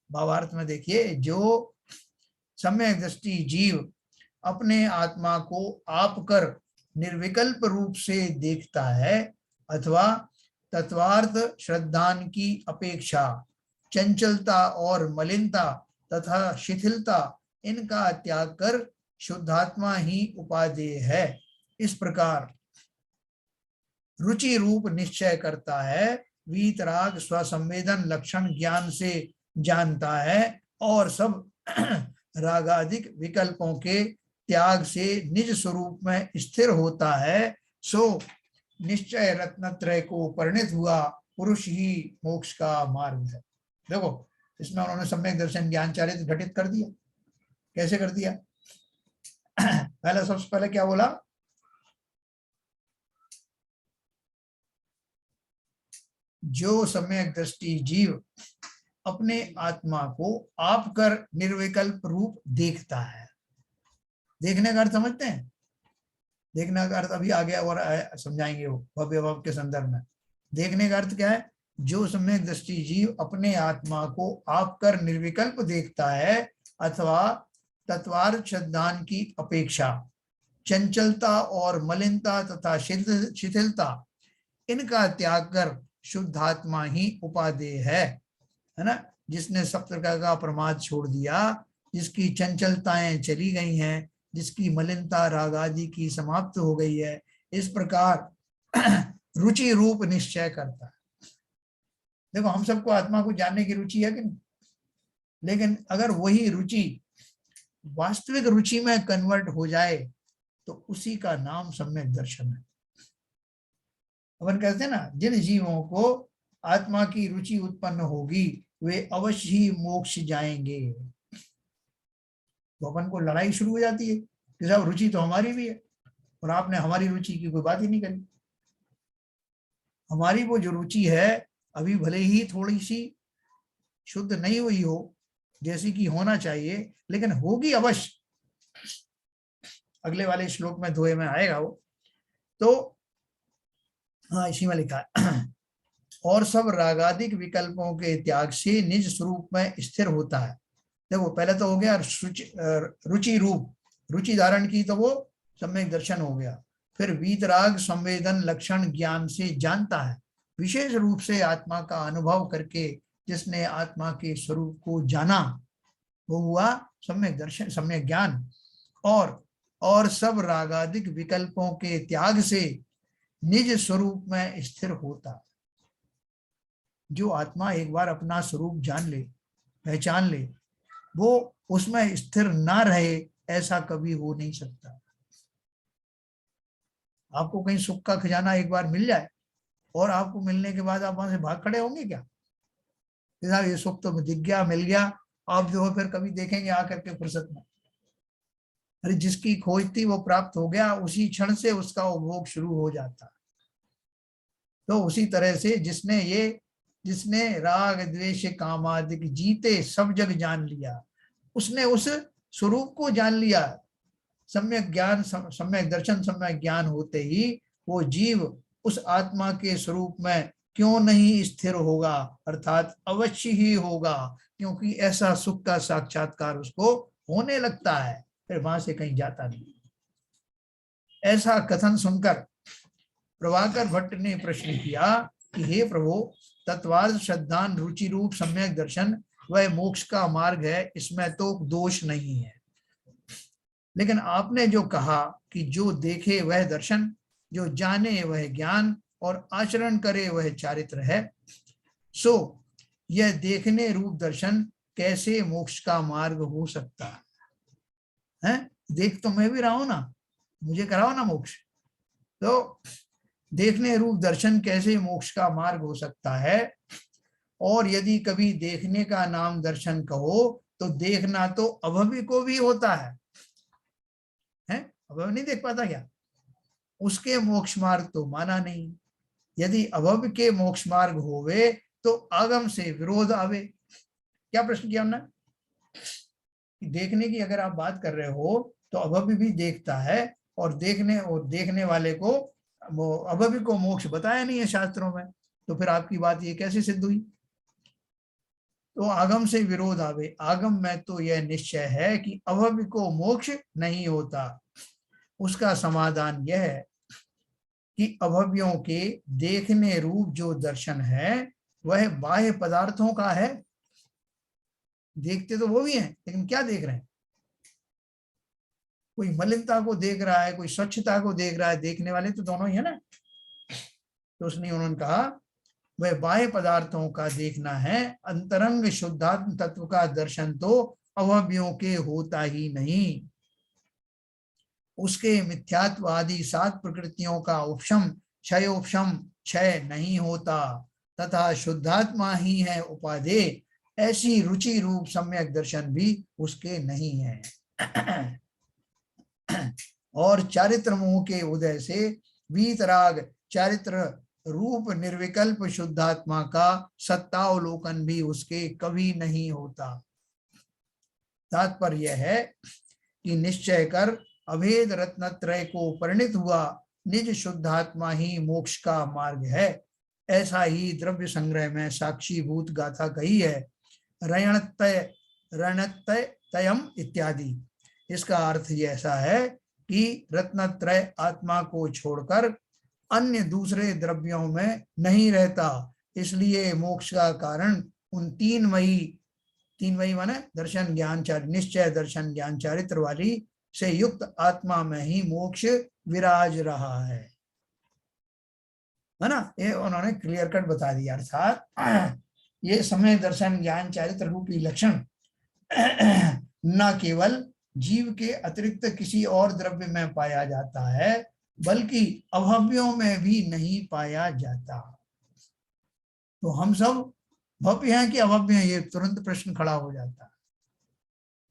भावार्थ में देखिए, जो सम्यक दृष्टि जीव अपने आत्मा को आप कर निर्विकल्प रूप से देखता है, अथवा तत्वार्थ श्रद्धान की अपेक्षा चंचलता और मलिनता तथा शिथिलता इनका त्याग कर शुद्धात्मा ही उपादेय है, इस प्रकार रुचि रूप निश्चय करता है, वीतराग स्वसंवेदन लक्षण ज्ञान से जानता है, और सब रागादिक विकल्पों के त्याग से निज स्वरूप में स्थिर होता है। सो निश्चय रत्नत्रय को परिणित हुआ पुरुष ही मोक्ष का मार्ग है। देखो इसमें उन्होंने सम्यक दर्शन ज्ञान चारित्र घटित कर दिया। कैसे कर दिया? पहले सबसे पहले क्या बोला? जो सम्यक दृष्टि जीव अपने आत्मा को आप कर निर्विकल्प रूप देखता है। देखने का अर्थ समझते हैं? देखने का अर्थ अभी आगे और समझाएंगे वो भव्य भाव के संदर्भ में। देखने का अर्थ क्या है? जो सम्यक दृष्टि जीव अपने आत्मा को आप कर निर्विकल्प देखता है, अथवा तत्वार्थ श्रद्धान की अपेक्षा चंचलता और मलिनता तथा शिथिलता इनका त्याग कर शुद्धात्मा ही उपादेय है ना। जिसने सब प्रकार का प्रमाद छोड़ दिया, जिसकी चंचलताएं चली गई हैं, जिसकी मलिनता राग आदि की समाप्त हो गई है, इस प्रकार रुचि रूप निश्चय करता है। देखो, हम सबको आत्मा को जानने की रुचि है कि नहीं, लेकिन अगर वही रुचि वास्तविक रुचि में कन्वर्ट हो जाए तो उसी का नाम सम्यक दर्शन है। अपन कहते हैं ना, जिन जीवों को आत्मा की रुचि उत्पन्न होगी वे अवश्य ही मोक्ष जाएंगे। तो अपन को लड़ाई शुरू हो जाती है कि साहब रुचि तो हमारी भी है और आपने हमारी रुचि की कोई बात ही नहीं करी। हमारी वो जो रुचि है अभी भले ही थोड़ी सी शुद्ध नहीं हुई हो जैसी कि होना चाहिए, लेकिन होगी अवश्य। अगले वाले श्लोक में धोए में आएगा वो। तो हाँ, इसी में लिखा है और सब रागादिक विकल्पों के त्याग से निज स्वरूप में स्थिर होता है। देखो, पहले तो हो गया रुचि रूप, रुचि धारण की तो वो सम्यक दर्शन हो गया। फिर वीतराग संवेदन लक्षण ज्ञान से जानता है, विशेष रूप से आत्मा का अनुभव करके जिसने आत्मा के स्वरूप को जाना वो हुआ सम्यक दर्शन, सम्यक ज्ञान। और सब रागादिक विकल्पों के त्याग से निज स्वरूप में स्थिर होता। जो आत्मा एक बार अपना स्वरूप जान ले, पहचान ले, वो उसमें स्थिर ना रहे ऐसा कभी हो नहीं सकता। आपको कहीं सुख का खजाना एक बार मिल जाए और आपको मिलने के बाद आप वहां से भाग खड़े होंगे क्या? ये सुख तो दिख गया, मिल गया, आप जो है फिर कभी देखेंगे आकर के फुर्सत में? अरे, जिसकी खोज थी वो प्राप्त हो गया, उसी क्षण से उसका उपभोग शुरू हो जाता। तो उसी तरह से जिसने राग द्वेष काम आदि जीते सब जग जान लिया, उसने उस स्वरूप को जान लिया। सम्यक ज्ञान, सम्यक दर्शन, सम्यक ज्ञान होते ही वो जीव उस आत्मा के स्वरूप में क्यों नहीं स्थिर होगा, अर्थात अवश्य ही होगा, क्योंकि ऐसा सुख का साक्षात्कार उसको होने लगता है, फिर वहां से कहीं जाता नहीं। ऐसा कथन सुनकर प्रभाकर भट्ट ने प्रश्न किया कि हे प्रभु, तत्वार्थ श्रद्धान रुचि रूप सम्यक दर्शन वह मोक्ष का मार्ग है, इसमें तो दोष नहीं है। लेकिन आपने जो कहा कि जो देखे वह दर्शन, जो जाने वह ज्ञान और आचरण करे वह चारित्र है, सो यह देखने रूप दर्शन कैसे मोक्ष का मार्ग हो सकता है? देख तो मैं भी रहा हूं ना, मुझे कराओ ना मोक्ष। तो देखने रूप दर्शन कैसे मोक्ष का मार्ग हो सकता है? और यदि कभी देखने का नाम दर्शन कहो तो देखना तो अभवी को भी होता है। अभव नहीं देख पाता क्या? उसके मोक्ष मार्ग तो माना नहीं। यदि अभव के मोक्ष मार्ग होवे तो आगम से विरोध आवे। क्या प्रश्न किया हमने? देखने की अगर आप बात कर रहे हो तो अभव भी देखता है, और देखने वाले को, वो अभव को मोक्ष बताया नहीं है शास्त्रों में, तो फिर आपकी बात ये कैसे सिद्ध हुई? तो आगम से विरोध आवे। आगम में तो यह निश्चय है कि अभव को मोक्ष नहीं होता। उसका समाधान यह है कि अभव्यों के देखने रूप जो दर्शन है वह बाह्य पदार्थों का है। देखते तो वो भी हैं, लेकिन क्या देख रहे हैं? कोई मलिनता को देख रहा है, कोई स्वच्छता को देख रहा है, देखने वाले तो दोनों ही है ना। तो उसने उन्होंने कहा वह बाह्य पदार्थों का देखना है, अंतरंग शुद्धात्म तत्व का दर्शन तो अभव्यों के होता ही नहीं। उसके मिथ्यात्व आदि 7 प्रकृतियों का उपशम क्षयोपशम क्षय नहीं होता, तथा शुद्धात्मा ही है उपादेय, ऐसी रुचि रूप सम्यक दर्शन भी उसके नहीं है। और चारित्र मोह के उदय से वीतराग चारित्र रूप निर्विकल्प शुद्धात्मा का सत्तावलोकन भी उसके कभी नहीं होता। तात्पर्य है कि निश्चय कर अभेद रत्नत्रय को परिणित हुआ निज शुद्धात्मा ही मोक्ष का मार्ग है। ऐसा ही द्रव्य संग्रह में साक्षीभूत गाथा कही है, रणतयम इत्यादि। इसका अर्थ ये ऐसा है कि रत्नत्रय आत्मा को छोड़कर अन्य दूसरे द्रव्यों में नहीं रहता, इसलिए मोक्ष का कारण उन तीन मई माने दर्शन ज्ञान निश्चय दर्शन ज्ञान चारित्र वाली से युक्त आत्मा में ही मोक्ष विराज रहा है ना। ये उन्होंने क्लियर कट बता दिया। अर्थात ये समय दर्शन ज्ञान चारित्र रूपी लक्षण न केवल जीव के अतिरिक्त किसी और द्रव्य में पाया जाता है, बल्कि अभव्यों में भी नहीं पाया जाता। तो हम सब भव्य हैं कि अभव्य हैं, ये तुरंत प्रश्न खड़ा हो जाता है।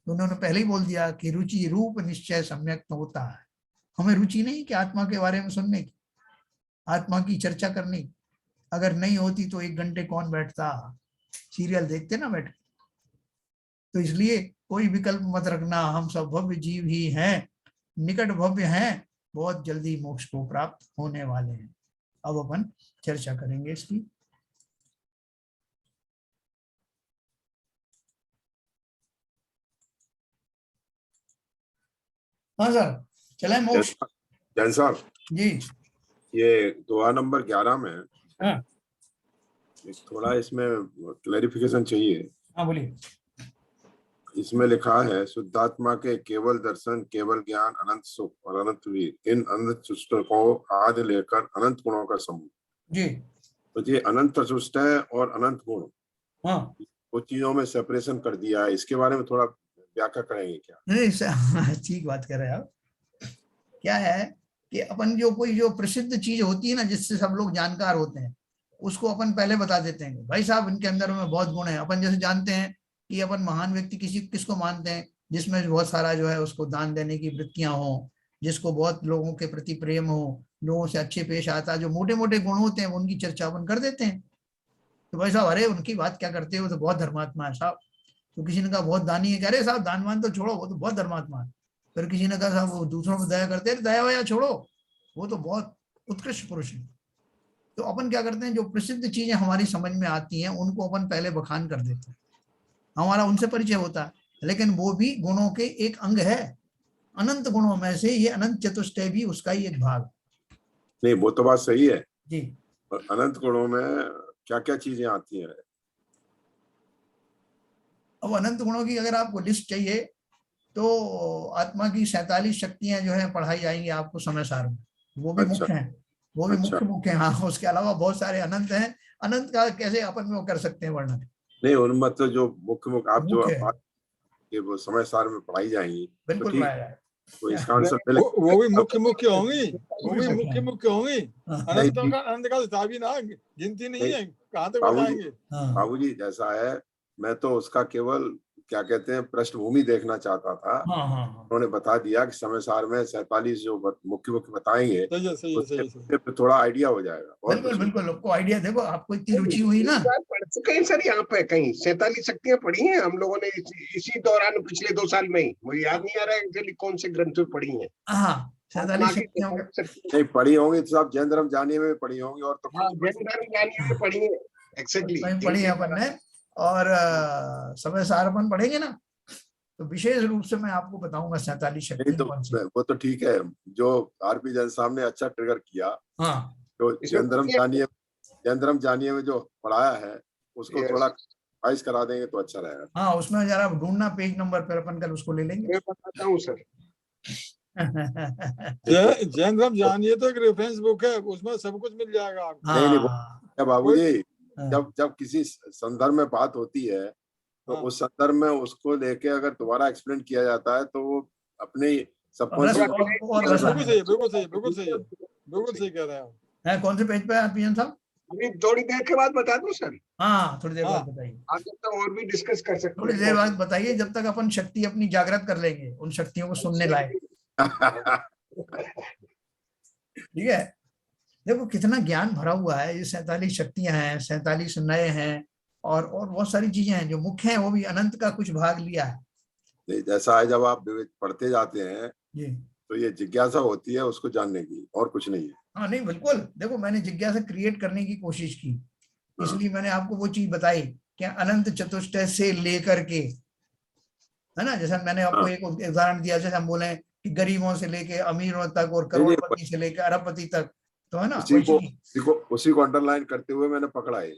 तो उन्होंने पहले ही बोल दिया कि रुचि रूप निश्चय सम्यक होता है। हमें रुचि नहीं कि आत्मा के बारे में सुनने की, आत्मा की चर्चा करने की। अगर नहीं होती तो 1 घंटे कौन बैठता, सीरियल देखते ना बैठ। तो इसलिए कोई विकल्प मत रखना, हम सब भव्य जीव ही हैं, निकट भव्य हैं, बहुत जल्दी मोक्ष को प्राप्त होने वाले हैं। अब अपन चर्चा करेंगे इसकी। हाँ सर, चले मोक्ष। जैन साहब जी, ये दुआ नंबर 11 में हाँ थोड़ा इसमें क्लैरिफिकेशन चाहिए। हाँ बोलिए। इसमें लिखा है शुद्धात्मा के केवल दर्शन, केवल ज्ञान, अनंत सुख और अनंत वीर, इन अनंत चतुष्टयों को आदि लेकर अनंत गुणों का समूह। जी, तो ये अनंत चतुष्टय और अनंत गुण, हाँ वो चीजों में सेपरेशन कर दिया है। इसके बारे में थोड़ा व्याख्या करेंगे क्या? नहीं, ठीक बात कर रहे हैं आप। क्या है कि अपन जो कोई जो प्रसिद्ध चीज होती है ना, जिससे सब लोग जानकार होते हैं, उसको अपन पहले बता देते हैं भाई साहब इनके अंदर में बहुत गुण है। अपन जैसे जानते हैं कि अपन महान व्यक्ति किसको मानते हैं, जिसमें बहुत सारा जो है उसको दान देने की वृत्तियां हो, जिसको बहुत लोगों के प्रति प्रेम हो, लोगों से अच्छे पेश आता, जो मोटे मोटे गुण होते हैं उनकी चर्चा अपन कर देते हैं। तो भाई साहब अरे उनकी बात क्या करते हो, तो बहुत धर्मात्मा है साहब। तो किसी ने कहा बहुत दानी है, कह रहे साहब दानवान तो छोड़ो, वो तो बहुत धर्मात्मा है। फिर किसी ने कहा साहब वो दूसरों पर दया करते हैं, दया वया छोड़ो, वो तो बहुत उत्कृष्ट पुरुष है। तो अपन क्या करते हैं, जो प्रसिद्ध चीजें हमारी समझ में आती हैं उनको अपन पहले बखान कर देते हैं, हमारा उनसे परिचय होता है। लेकिन वो भी गुणों के एक अंग है, अनंत गुणों में से ये अनंत चतुष्टय भी उसका ही एक भाग। नहीं, वो तो बात सही है जी, और अनंत गुणों में क्या क्या चीजें आती हैं? अब अनंत गुणों की अगर आपको लिस्ट चाहिए तो आत्मा की 47 शक्तियां जो है पढ़ाई जाएंगी आपको समय सार में, वो भी अच्छा, मुख्य हैं, वो भी अच्छा। मुख्य हैं। हाँ, उसके अलावा बहुत सारे अनंत हैं, अनंत का कैसे अपन वो कर सकते हैं वर्णन। नहीं, उन मतलब जो मुख्य आप जो मुख्य है, बात के वो समय सार में पढ़ाई जाएंगी तो बिल्कुल ठीक, पढ़ाया जाए। तो इसका आंसर पहले वो भी मुख्य होंगी, वो भी मुख्य मुख्य होंगी। हाँ, अनंत का हिसाब ही ना, गिनती नहीं है, कहाँ तक बताएंगे। हाँ, बाबूजी जैसा है, मैं तो उसका केवल क्या कहते हैं पृष्ठभूमि देखना चाहता था। हाँ, हाँ, उन्होंने बता दिया कि समय सार में 47 जो मुख्य बताएंगे, सही है, सही है, सही है, सही है। उससे थोड़ा आइडिया हो जाएगा। और बिल्कुल कुछ नहीं। बिल्कुल, आपको आइडिया, देखो आपको इतनी रुचि हुई ना। पढ़ चुके हैं सर, यहाँ पे कहीं 47 शक्तियां पढ़ी हैं हम लोगों ने इसी दौरान पिछले 2 साल में ही। मुझे याद नहीं आ रहा है एक्चुअली कौन से ग्रंथ में पढ़ी हैं। हाँ, 47 आत्मा की शक्तियों का 47 शक्तियां। नहीं पढ़ी होंगी तो आप जैन धर्म जानिए में पढ़ी होंगी, और तो हाँ, जैन धर्म जानिए में पढ़ी है एक्जेक्टली, कहीं पढ़ी है अपन ने। और समय सार अपन पढ़ेंगे ना, तो विशेष रूप से मैं आपको बताऊंगा 47 नहीं शक्तियां तो कौन सी। वो तो ठीक है, जो आरपी जैन साहब ने अच्छा ट्रिगर किया। हाँ, तो इसमें जैन धर्म जानिए में जो पढ़ाया है उसको थोड़ा रिवाइज करा देंगे तो अच्छा रहेगा। हाँ, उसमें जरा ढूंढना पेज नंबर पर, अपन कल उसको ले लेंगे। मैं बताता हूँ सर। जैन धर्म जानिए तो एक रेफरेंस बुक है, उसमें सब कुछ मिल जाएगा आपको। नहीं हाँ, बाबूजी, हाँ, जब किसी संदर्भ में बात होती है तो उस संदर्भ में उसको लेके अगर दोबारा एक्सप्लेन किया जाता है तो वो अपने सबकॉन्शियस और रस बिल्कुल सही है, आएगा। बिल्कुल सही है, बिल्कुल सही है, बिल्कुल सही कह रहे हैं आप। है कौन से पेज पे है पीएन साहब? अभी थोड़ी देर के बाद बता दूं सर, हाँ, थोड़ी देर बाद हाँ। बताइए, आप जब तक और भी डिस्कस कर सकते थोड़ी देर बाद बताइए, जब तक अपन शक्ति अपनी जागृत कर लेंगे, उन शक्तियों को सुनने लायक। ठीक है, देखो कितना ज्ञान भरा हुआ है। ये 47 शक्तियां हैं, 47 नए हैं, और बहुत सारी चीजें हैं जो मुख्य हैं, वो भी अनंत का कुछ भाग लिया है। नहीं, जैसा है जब आप पढ़ते जाते हैं जी, तो ये जिज्ञासा होती है उसको जानने की, और कुछ नहीं है। हाँ, नहीं बिल्कुल, देखो मैंने जिज्ञासा क्रिएट करने की कोशिश की, इसलिए मैंने आपको वो चीज बताई कि अनंत चतुष्टय से लेकर के, है ना, जैसे मैंने आपको एक उदाहरण दिया, जैसे हम बोले कि गरीबों से लेके अमीरों तक और करोड़पति से लेकर अरबपति तक, तो है ना उसी को अंडरलाइन करते हुए मैंने पकड़ा है।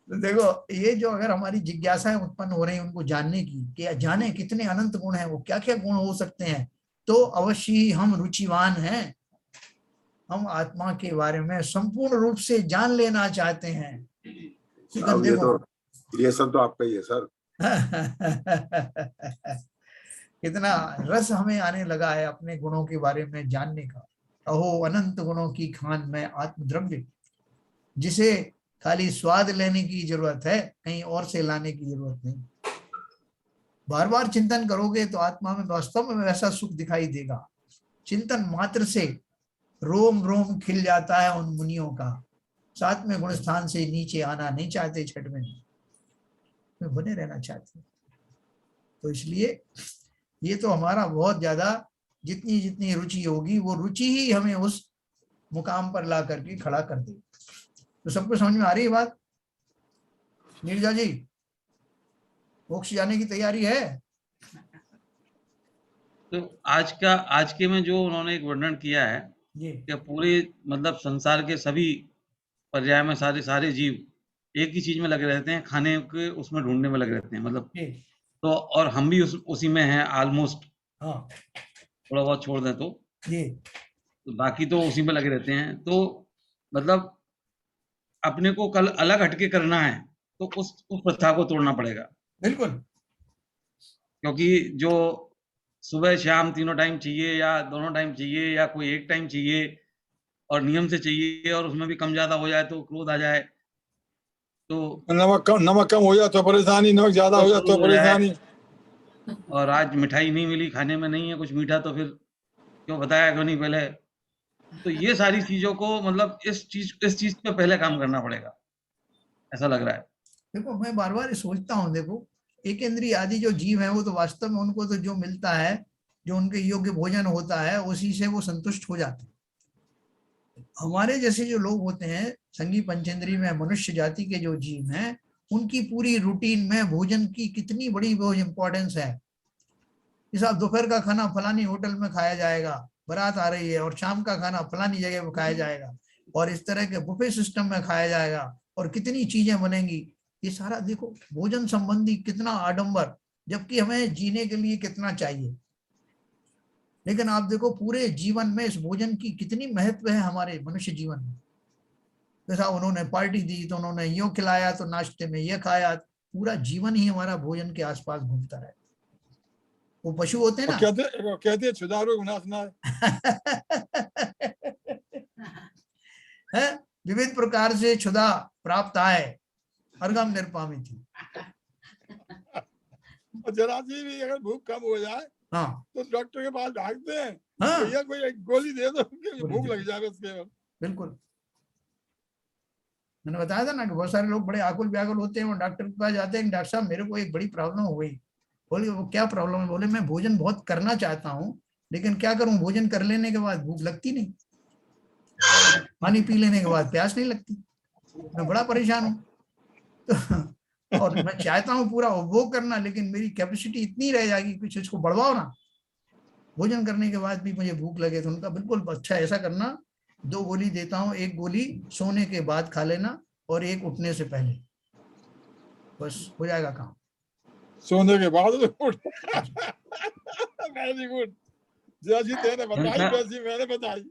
तो देखो, ये जो अगर हमारी जिज्ञासाएं उत्पन्न हो रही है उनको जानने की, कि जाने कितने अनंत गुण हैं, वो क्या क्या गुण हो सकते हैं, तो अवश्य ही हम रुचिवान हैं, हम आत्मा के बारे में संपूर्ण रूप से जान लेना चाहते हैं। अब ये सब तो आपका ही है सर। कितना रस हमें आने लगा है अपने गुणों के बारे में जानने का। अहो अनंत गुणों की खान में आत्मद्रव्य, जिसे खाली स्वाद लेने की जरूरत है, कहीं और से लाने की जरूरत नहीं। बार बार चिंतन करोगे तो आत्मा में वास्तव में वैसा सुख दिखाई देगा। चिंतन मात्र से रोम रोम खिल जाता है उन मुनियों का। साथ में गुण स्थान से नीचे आना नहीं चाहते, छठ में बने रहना चाहते। तो इसलिए ये तो हमारा बहुत ज्यादा, जितनी जितनी रुचि होगी वो रुचि ही हमें उस मुकाम पर ला करके खड़ा कर दे। तो सबको समझ में आ रही है बात? नीरजा जी, मोक्ष जाने की तैयारी है? तो आज के में जो उन्होंने एक वर्णन किया है जी कि पूरे मतलब संसार के सभी पर्याय में सारे जीव एक ही चीज में लगे रहते हैं, खाने के उसमें ढूंढने में लगे रहते हैं, मतलब जी तो और हम भी उसी में हैं ऑलमोस्ट, हाँ थोड़ा बहुत छोड़ दें तो जी बाकी तो उसी में लगे रहते हैं। तो मतलब अपने को कल अलग हटके करना है तो उस प्रथा को तोड़ना पड़ेगा, बिल्कुल। क्योंकि जो सुबह शाम तीनों टाइम चाहिए या दोनों टाइम चाहिए या कोई एक टाइम चाहिए और नियम से चाहिए और उसमें भी कम ज्यादा हो जाए तो क्रोध आ जाए, तो नमक कम हो जाए तो परेशानी, नमक ज्यादा हो जाए तो परेशानी। और आज मिठाई नहीं मिली, खाने में नहीं है कुछ मीठा, तो फिर क्यों बताया क्यों नहीं पहले। तो ये सारी चीजों को मतलब इस चीज पे पहले काम करना पड़ेगा, ऐसा लग रहा है। देखो, मैं बार बार सोचता हूँ, देखो एक इंद्रिय आदि जो जीव है वो तो वास्तव में उनको तो जो मिलता है, जो उनके योग्य भोजन होता है, उसी से वो संतुष्ट हो जाते हैं। हमारे जैसे जो लोग होते हैं संगी पंचेंद्रिय में मनुष्य जाति के जो जीव हैं, उनकी पूरी रूटीन में भोजन की कितनी बड़ी वो इम्पोर्टेंस है। जैसे आप दोपहर का खाना फलानी होटल में खाया जाएगा, बारात आ रही है, और शाम का खाना फलानी जगह पर खाया जाएगा, और इस तरह के बुफे सिस्टम में खाया जाएगा, और कितनी चीजें बनेंगी। ये सारा देखो भोजन संबंधी कितना आडंबर, जबकि हमें जीने के लिए कितना चाहिए। लेकिन आप देखो पूरे जीवन में इस भोजन की कितनी महत्व है हमारे मनुष्य जीवन में। जैसा उन्होंने पार्टी दी तो उन्होंने यूं खिलाया, तो नाश्ते में ये खाया, पूरा जीवन ही हमारा भोजन के आसपास घूमता रहे। वो पशु होते हैं ना, कहते छुदारू विनाशना है, विविध प्रकार से क्षुधा प्राप्त आए, अर्गम निर्पामी थी। जरा सी भी अगर भूख कम हो जाए हाँ तो डॉक्टर के पास भागते हैं, हाँ भैया कोई एक गोली दे दो कि भूख लग जाए बस केवल। बिल्कुल। मैंने बताया था ना कि बहुत सारे लोग बड़े आकुल व्याकुल होते हैं, वो डॉक्टर के पास जाते हैं, डॉक्टर साहब मेरे को एक बड़ी प्रॉब्लम हो गई। बोले वो क्या प्रॉब्लम है? बोले मैं भोजन बहुत करना चाहता हूँ, लेकिन क्या करूं, भोजन कर लेने के बाद भूख लगती नहीं, पानी पी लेने के बाद प्यास नहीं लगती, मैं बड़ा परेशान हूँ। तो और मैं चाहता हूँ पूरा उपभोग करना, लेकिन मेरी कैपेसिटी इतनी रह जाएगी, कुछ इसको बढ़वाओ ना। भोजन करने के बाद भी मुझे भूख लगे तो उनका बिल्कुल अच्छा ऐसा करना, 2 गोली देता हूँ, 1 गोली सोने के बाद खा लेना और 1 उठने से पहले, बस हो जाएगा काम। सोने के बाद वेरी गुड, जैसी तेरे बताई वैसी मैंने बताई।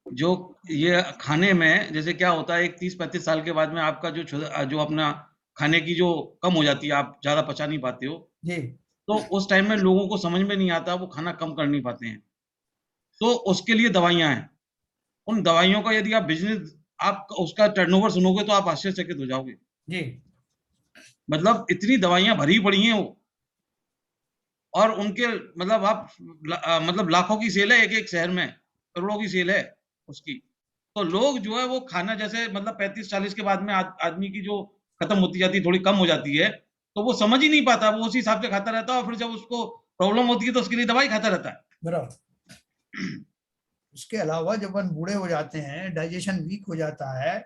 जो ये खाने में जैसे क्या होता है, एक 30-35 साल के बाद में आपका जो अपना खाने की जो कम हो जाती है, आप ज्यादा पचा नहीं पाते हो जी तो उस टाइम में लोगों को समझ में नहीं आता, वो खाना कम कर नहीं पाते हैं, तो उसके लिए दवाइयां हैं। उन दवाइयों का यदि आप बिजनेस, आप उसका टर्नओवर सुनोगे तो आप आश्चर्यचकित हो जाओगे। जी मतलब इतनी दवाइयां भरी पड़ी हैं वो, और उनके मतलब आप मतलब लाखों की सेल है, एक शहर में करोड़ों की सेल है उसकी। तो लोग जो है वो खाना जैसे मतलब 35-40 के बाद में आदमी की जो खत्म होती जाती है, थोड़ी कम हो जाती है, तो वो समझ ही नहीं पाता, वो उसी हिसाब से खाता रहता है, और फिर जब उसको प्रॉब्लम होती है तो उसके लिए दवाई खाता रहता है। बराबर। इसके अलावा जब हम बूढ़े हो जाते हैं, डाइजेशन वीक हो जाता है,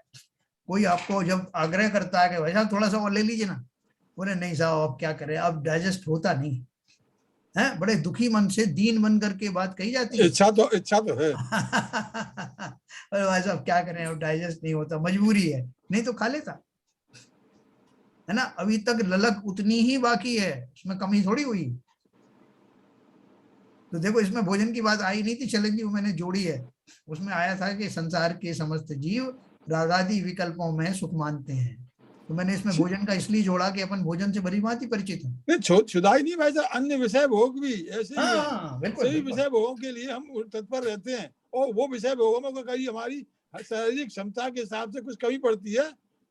कोई आपको जब आग्रह करता है कि भाई साहब थोड़ा सा और ले लीजिए ना, बोले नहीं साहब अब क्या करें, अब डाइजेस्ट होता नहीं है, बड़े दुखी मन से दीन बन करके बात कही जाती है। इच्छा तो है। अरे भाई साहब क्या करें, अब डाइजेस्ट नहीं होता, मजबूरी है, नहीं तो खा लेता। है ना, अभी तक ललक उतनी ही बाकी है, उसमें कमी थोड़ी हुई। तो देखो इसमें भोजन की बात आई नहीं थी, चलेंगी वो मैंने जोड़ी है। उसमें आया था कि संसार के समस्त जीव रागादि विकल्पों में सुख मानते हैं, तो मैंने इसमें भोजन का इसलिए जोड़ा कि अपन भोजन से भली भांति परिचित हैं। नहीं, छुदाई नहीं भाई साहब, अन्य विषय भोग भी ऐसे ही है। हाँ बिल्कुल सभी बिल्कुल। विषय भोगों के लिए हम तत्पर रहते हैं, और वो विषय भोगों में कहीं हमारी शारीरिक क्षमता के हिसाब से कुछ कमी पड़ती है,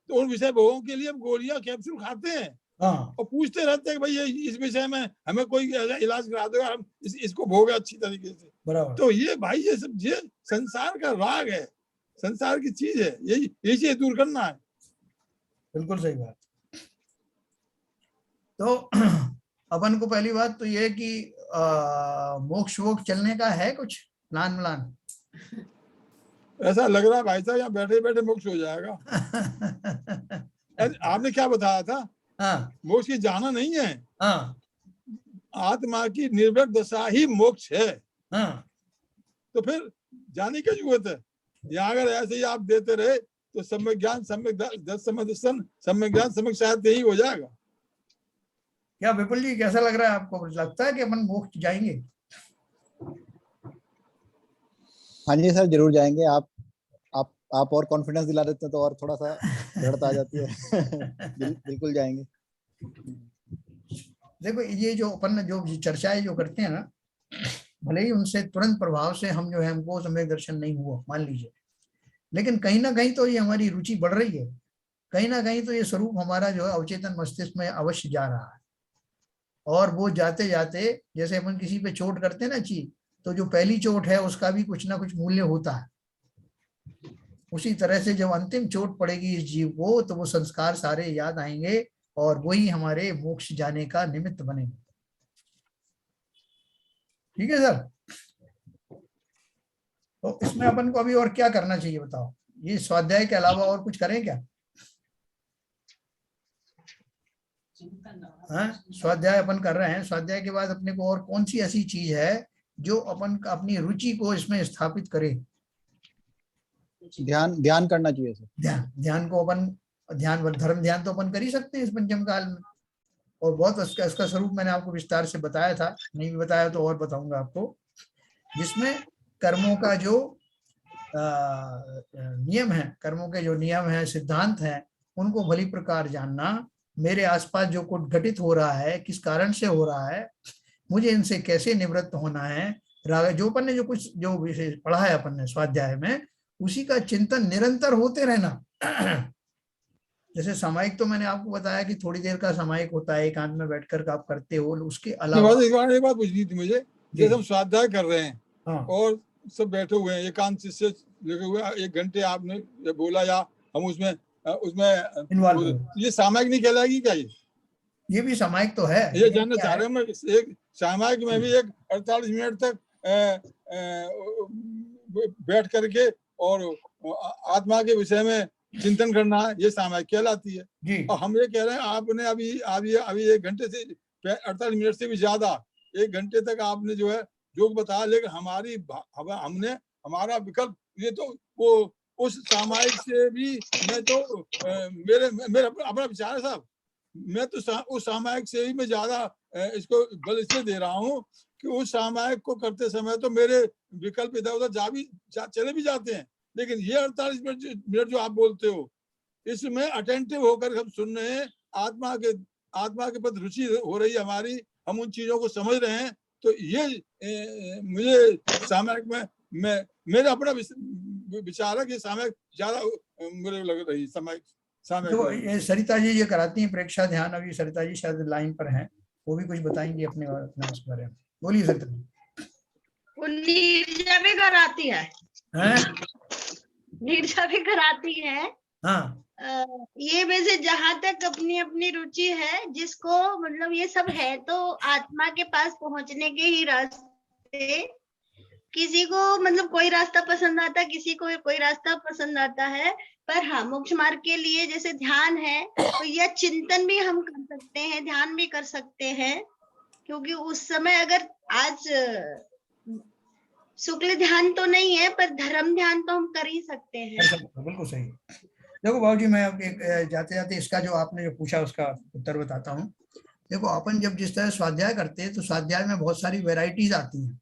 तो उन विषय भोगों के लिए हम गोलियां कैप्सूल खाते हैं, हाँ और पूछते रहते हैं कि भाई ये इस विषय में हमें कोई ऐसा इलाज करा दो, हम इसको भोगे अच्छी तरीके से। बराबर। तो ये भाई ये सब ये संसार का राग है, संसार की चीज है, यही चीज दूर करना है। बिल्कुल सही बात। तो अपन को पहली बात तो ये है कि मोक्ष वोक्ष चलने का है कुछ प्लान व्लान? ऐसा लग रहा है भाई साहब यहाँ बैठे बैठे मोक्ष हो जाएगा। आपने क्या बताया था? हाँ मोक्ष की जाना नहीं है, हाँ आत्मा की निर्भक दशा ही मोक्ष है। हाँ। तो फिर जाने की जरूरत है। यहाँ अगर ऐसे ही आप देते रहे तो सम्यक ज्ञान, सम्यक दर्शन, सम्यक ज्ञान, सम्यक साहित्य ही हो जाएगा। क्या विपुल जी कैसा लग रहा है आपको? लगता है कि अपन मोक्ष जाएंगे? हाँ जी सर, जरूर जाएंगे। आप और कॉन्फिडेंस दिला देते हैं तो और थोड़ा सा दृढ़ता आ जाती है। बिल्कुल जाएंगे। देखो ये जो अपन जो चर्चाएं जो करते हैं ना, भले ही उनसे तुरंत प्रभाव से हम जो है हमको सम्यक दर्शन नहीं हुआ मान लीजिए, लेकिन कहीं ना कहीं तो ये हमारी रुचि बढ़ रही है, कहीं ना कहीं तो ये स्वरूप हमारा जो है अवचेतन मस्तिष्क में अवश्य जा रहा है। और वो जाते जाते जैसे अपन किसी पे चोट करते हैं ना चीज, तो जो पहली चोट है उसका भी कुछ ना कुछ मूल्य होता है। उसी तरह से जब अंतिम चोट पड़ेगी इस जीव को तो वो संस्कार सारे याद आएंगे और वही हमारे मोक्ष जाने का निमित्त बनेंगे। ठीक है सर? तो इसमें अपन को अभी और क्या करना चाहिए बताओ? ये स्वाध्याय के अलावा और कुछ करें क्या? हाँ, स्वाध्याय अपन कर रहे हैं, स्वाध्याय के बाद अपने को और कौन सी ऐसी चीज है जो अपन अपनी रुचि को इसमें स्थापित करे? ध्यान करना चाहिए सर। ध्यान को अपन धर्म ध्यान तो अपन कर ही सकते हैं इस पंचम काल में, और बहुत इसका स्वरूप मैंने आपको विस्तार से बताया था, नहीं भी बताया तो और बताऊंगा आपको, जिसमें कर्मों का जो नियम है, कर्मों के जो नियम है, सिद्धांत है, उनको भली प्रकार जानना, मेरे आसपास जो कुछ घटित हो रहा है किस कारण से हो रहा है, मुझे इनसे कैसे निवृत्त होना है, जो अपन ने जो कुछ जो विषय पढ़ा है अपन ने स्वाध्याय में, उसी का चिंतन निरंतर होते रहना। जैसे सामायिक तो मैंने आपको बताया कि थोड़ी देर का सामायिक होता है, एकांत में बैठकर आप करते हो, उसके अलावा एक बात पूछनी थी मुझे, जैसे हम स्वाध्याय कर रहे हैं हाँ। और सब बैठे हुए हैं, एकांत से लगे हुए, 1 घंटे आपने बोला या हम उसमें ये सामायिक नहीं कहलाएगी क्या? ये भी सामायिक तो है, ये जानना चाह रहे हैं मैं। एक सामायिक में भी एक 48 मिनट तक बैठ करके और आत्मा के विषय में चिंतन करना, ये सामायिक कहलाती है जी। और हम ये कह रहे हैं आपने अभी 1 घंटे से 48 मिनट से भी ज्यादा 1 घंटे तक आपने जो है योग बताया, लेकिन हमने हमारा विकल्प ये तो वो उस सामायिक से भी मैं तो मेरा अपना विचार है साहब, मैं तो उस सामायिक से भी मैं ज्यादा इसको बल इसलिए दे रहा हूँ कि उस सामायिक को करते समय तो मेरे विकल्प इधर उधर चले भी जाते हैं, लेकिन ये 48 मिनट जो आप बोलते हो, इसमें अटेंटिव होकर हम सुन रहे हैं, आत्मा के प्रति रुचि हो रही है हमारी, हम उन चीजों को समझ रहे हैं, तो ये मुझे सामायिक में मेरा अपना विचार है कि सामायिक ज्यादा मुझे लग रही सामायिक। तो ये सरिता जी ये कराती हैं प्रेक्षा ध्यान, अभी सरिता जी शायद लाइन पर हैं, वो भी कुछ बताएंगे अपने उस बारे में। बोलिए सरिता जी। वो नीरजा भी कराती है, नीरजा भी कराती है। हाँ। ये वैसे जहां तक अपनी अपनी रुचि है, जिसको मतलब ये सब है तो आत्मा के पास पहुंचने के ही रास्ते, किसी को मतलब कोई रास्ता पसंद आता है, किसी को कोई रास्ता पसंद आता है, पर हाँ मोक्ष मार्ग के लिए जैसे ध्यान है तो यह चिंतन भी हम कर सकते हैं, ध्यान भी कर सकते हैं, क्योंकि उस समय अगर आज शुक्ल ध्यान तो नहीं है पर धर्म ध्यान तो हम कर ही सकते हैं। बिल्कुल सही। देखो बाबूजी, मैं अब एक जाते जाते इसका जो आपने जो पूछा उसका उत्तर बताता हूँ। देखो अपन जब जिस तरह स्वाध्याय करते हैं तो स्वाध्याय में बहुत सारी वेराइटीज आती हैं।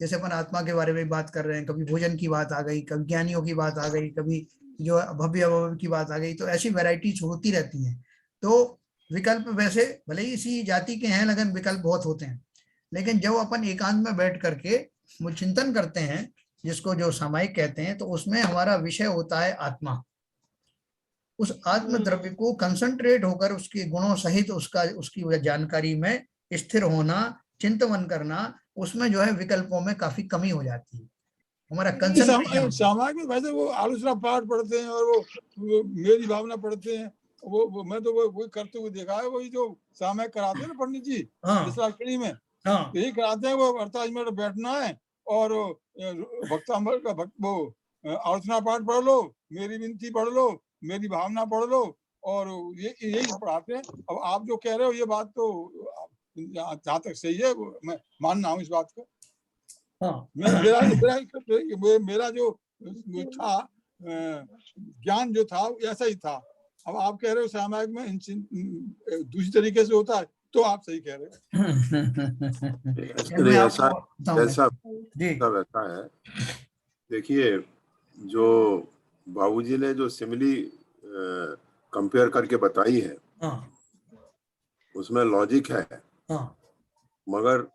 जैसे अपन आत्मा के बारे में बात कर रहे हैं, कभी भोजन की बात आ गई, कभी ज्ञानियों की बात आ गई, कभी जो भव्य अभव्य की बात आ गई, तो ऐसी वेराइटीज होती रहती हैं। तो विकल्प वैसे भले ही इसी जाति के हैं लेकिन विकल्प बहुत होते हैं। लेकिन जब अपन एकांत में बैठ करके वो चिंतन करते हैं, जिसको जो सामायिक कहते हैं, तो उसमें हमारा विषय होता है आत्मा। उस आत्म द्रव्य को कंसंट्रेट होकर उसके गुणों सहित उसकी जानकारी में स्थिर होना, चिंतन करना, उसमें जो है विकल्पों में काफी कमी हो जाती है। हमारा कंसंट्रेशन सामायिक में वैसे वो आलोचना पाठ पढ़ते हैं और वो मेरी भावना पढ़ते हैं। वो मैं तो वो करते हुए देखा है। वही जो सामायिक कराते हैं ना पंडित जी विश्वासकड़ी में, यही कराते हैं। वो 48 मिनट बैठना है और भक्तामृत का वो आलोचना पाठ पढ़ लो, मेरी विनती पढ़ लो, मेरी भावना पढ़ लो, और ये यही पढ़ाते हैं। अब आप जो कह रहे हो ये बात तो जहाँ तक सही है मैं मानना हूँ इस बात को। मेरा जो था ज्ञान जो था ऐसा ही था। अब आप कह रहे हो सामायिक में दूसरी तरीके से होता है, तो आप सही कह रहे हो। ऐसा है। देखिए, जो बाबूजी ने जो सिमिली कंपेयर करके बताई है, उसमें लॉजिक है। मगर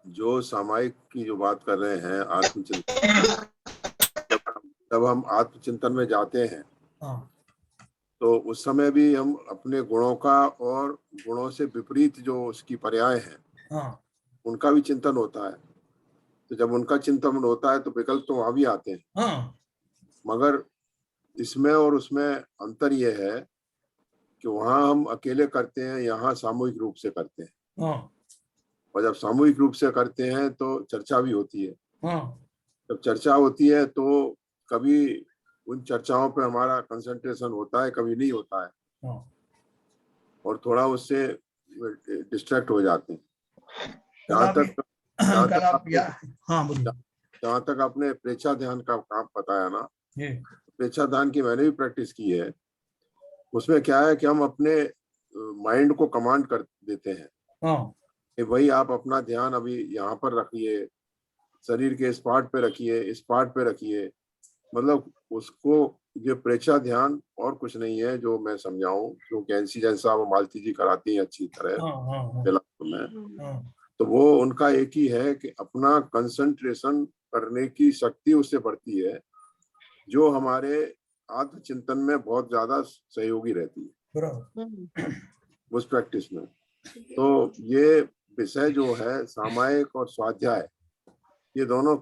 जो सामायिक की जो बात कर रहे हैं आत्मचिंतन, जब हम आत्मचिंतन में जाते हैं तो उस समय भी हम अपने गुणों का और गुणों से विपरीत जो उसकी पर्याय है उनका भी चिंतन होता है। तो जब उनका चिंतन होता है तो विकल्प तो वहां भी आते हैं। मगर इसमें और उसमें अंतर यह है कि वहां हम अकेले करते हैं, यहाँ सामूहिक रूप से करते हैं। और जब सामूहिक रूप से करते हैं तो चर्चा भी होती है। जब चर्चा होती है तो कभी उन चर्चाओं पे हमारा कंसंट्रेशन होता है, कभी नहीं होता है, और थोड़ा उससे डिस्ट्रैक्ट हो जाते हैं। जहाँ तक आपने प्रेक्षा ध्यान का काम बताया ना, प्रेक्षा ध्यान की मैंने भी प्रैक्टिस की है। उसमें क्या है कि हम अपने माइंड को कमांड कर देते हैं कि भाई आप अपना ध्यान अभी यहाँ पर रखिए, शरीर के इस पार्ट पे रखिए, इस पार्ट पे रखिए। मतलब उसको ये प्रेक्षा ध्यान और कुछ नहीं है जो मैं समझाऊं, क्योंकि एनसी जैसा वो मालती जी कराती हैं अच्छी तरह में। तो वो उनका एक ही है कि अपना कंसंट्रेशन करने की शक्ति उससे बढ़ती है, जो हमारे आत्मचिंतन में बहुत ज्यादा सहयोगी रहती है उस प्रैक्टिस में। तो ये विषय जो है सामायिक और स्वाध्याय, ये दोनों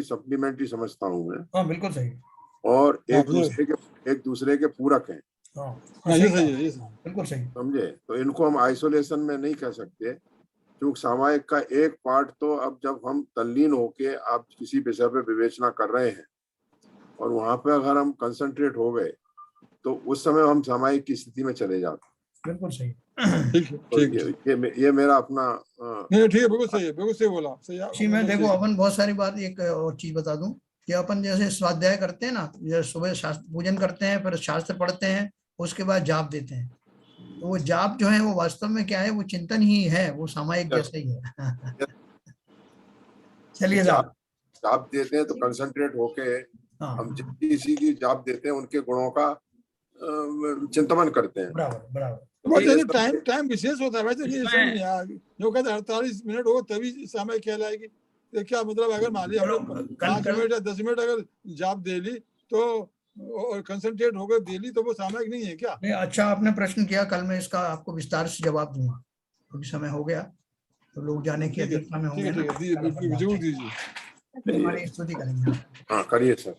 सप्लीमेंट्री समझता हूँ मैं। बिल्कुल सही। और एक दूसरे के पूरक हैं। बिल्कुल सही, समझे? तो इनको हम आइसोलेशन में नहीं कह सकते, क्योंकि सामायिक का एक पार्ट तो अब जब हम तल्लीन होके आप किसी विषय पे विवेचना कर रहे हैं और वहां पे अगर हम कंसंट्रेट हो गए तो उस समय हम सामायिक की स्थिति में चले जाते। बिल्कुल सही। तो ये मेरा अपना ठीक है, बिल्कुल सही है, बिल्कुल सही बोला। सही। मैं देखो अपन बहुत सारी बात, एक और चीज बता दूं कि अपन जैसे स्वाध्याय करते हैं ना, जैसे सुबह शास्त्र पूजन करते हैं, फिर शास्त्र पढ़ते हैं, उसके बाद जाप देते हैं। तो वो जाप जो है वो वास्तव में क्या है, वो चिंतन ही है, वो सामायिक जैसा ही है। चलिए साहब, जाप देते हैं तो कंसंट्रेट होके हम किसी की जाप देते हैं, उनके गुणों का चिंतन करते हैं। बराबर। टाइम विशेष होता है वैसे। जो कहते 48 मिनट हो तभी समय कहलाएगी। तो क्या मतलब, अगर मान लिया हमने 5 मिनट या 10 मिनट अगर जाप दे ली तो और कंसंट्रेट होकर दे ली, तो वो सामयिक नहीं है क्या? नहीं, अच्छा आपने प्रश्न किया, कल मैं इसका आपको विस्तार से जवाब दूंगा। अभी समय हो गया तो लोग जाने की अपेक्षा में होंगे। जरूर दीजिए, हमारी स्तुति करेंगे। हाँ करिए सर।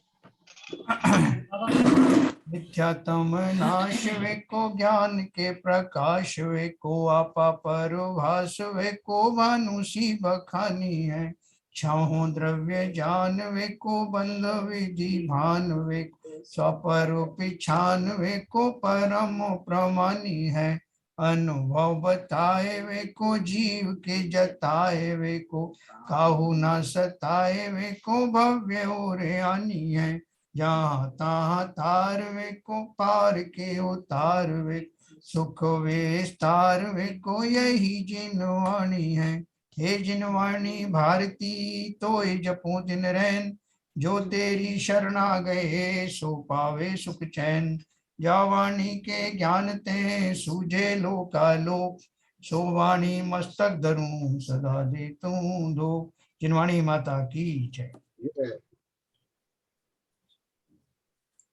मिथ्यात्म नाश वे को ज्ञान के प्रकाश वे को आपा परभास वे को भानुषी बखानी है। छाहो द्रव्य जान वे को बंध विधि भान वे को स्वपरोपिछान वे को परम प्रमानी है। अनुभव बताए वे को जीव के जताए वे को काहू न सताए वे को भव्य और आनी है। जहाँ तहाँ तार वे को पार के उतार वे सुख विस्तार वे को यही जिनवाणी है। हे जिनवाणी भारती तोय जपो दिन रैन, जो तेरी शरणा गए सो पावे सुख चैन। जा वाणी के ज्ञान ते सूझे लोकालोक, सो वाणी मस्तक धरूं सदा दे तू दो। जिनवाणी माता की जय।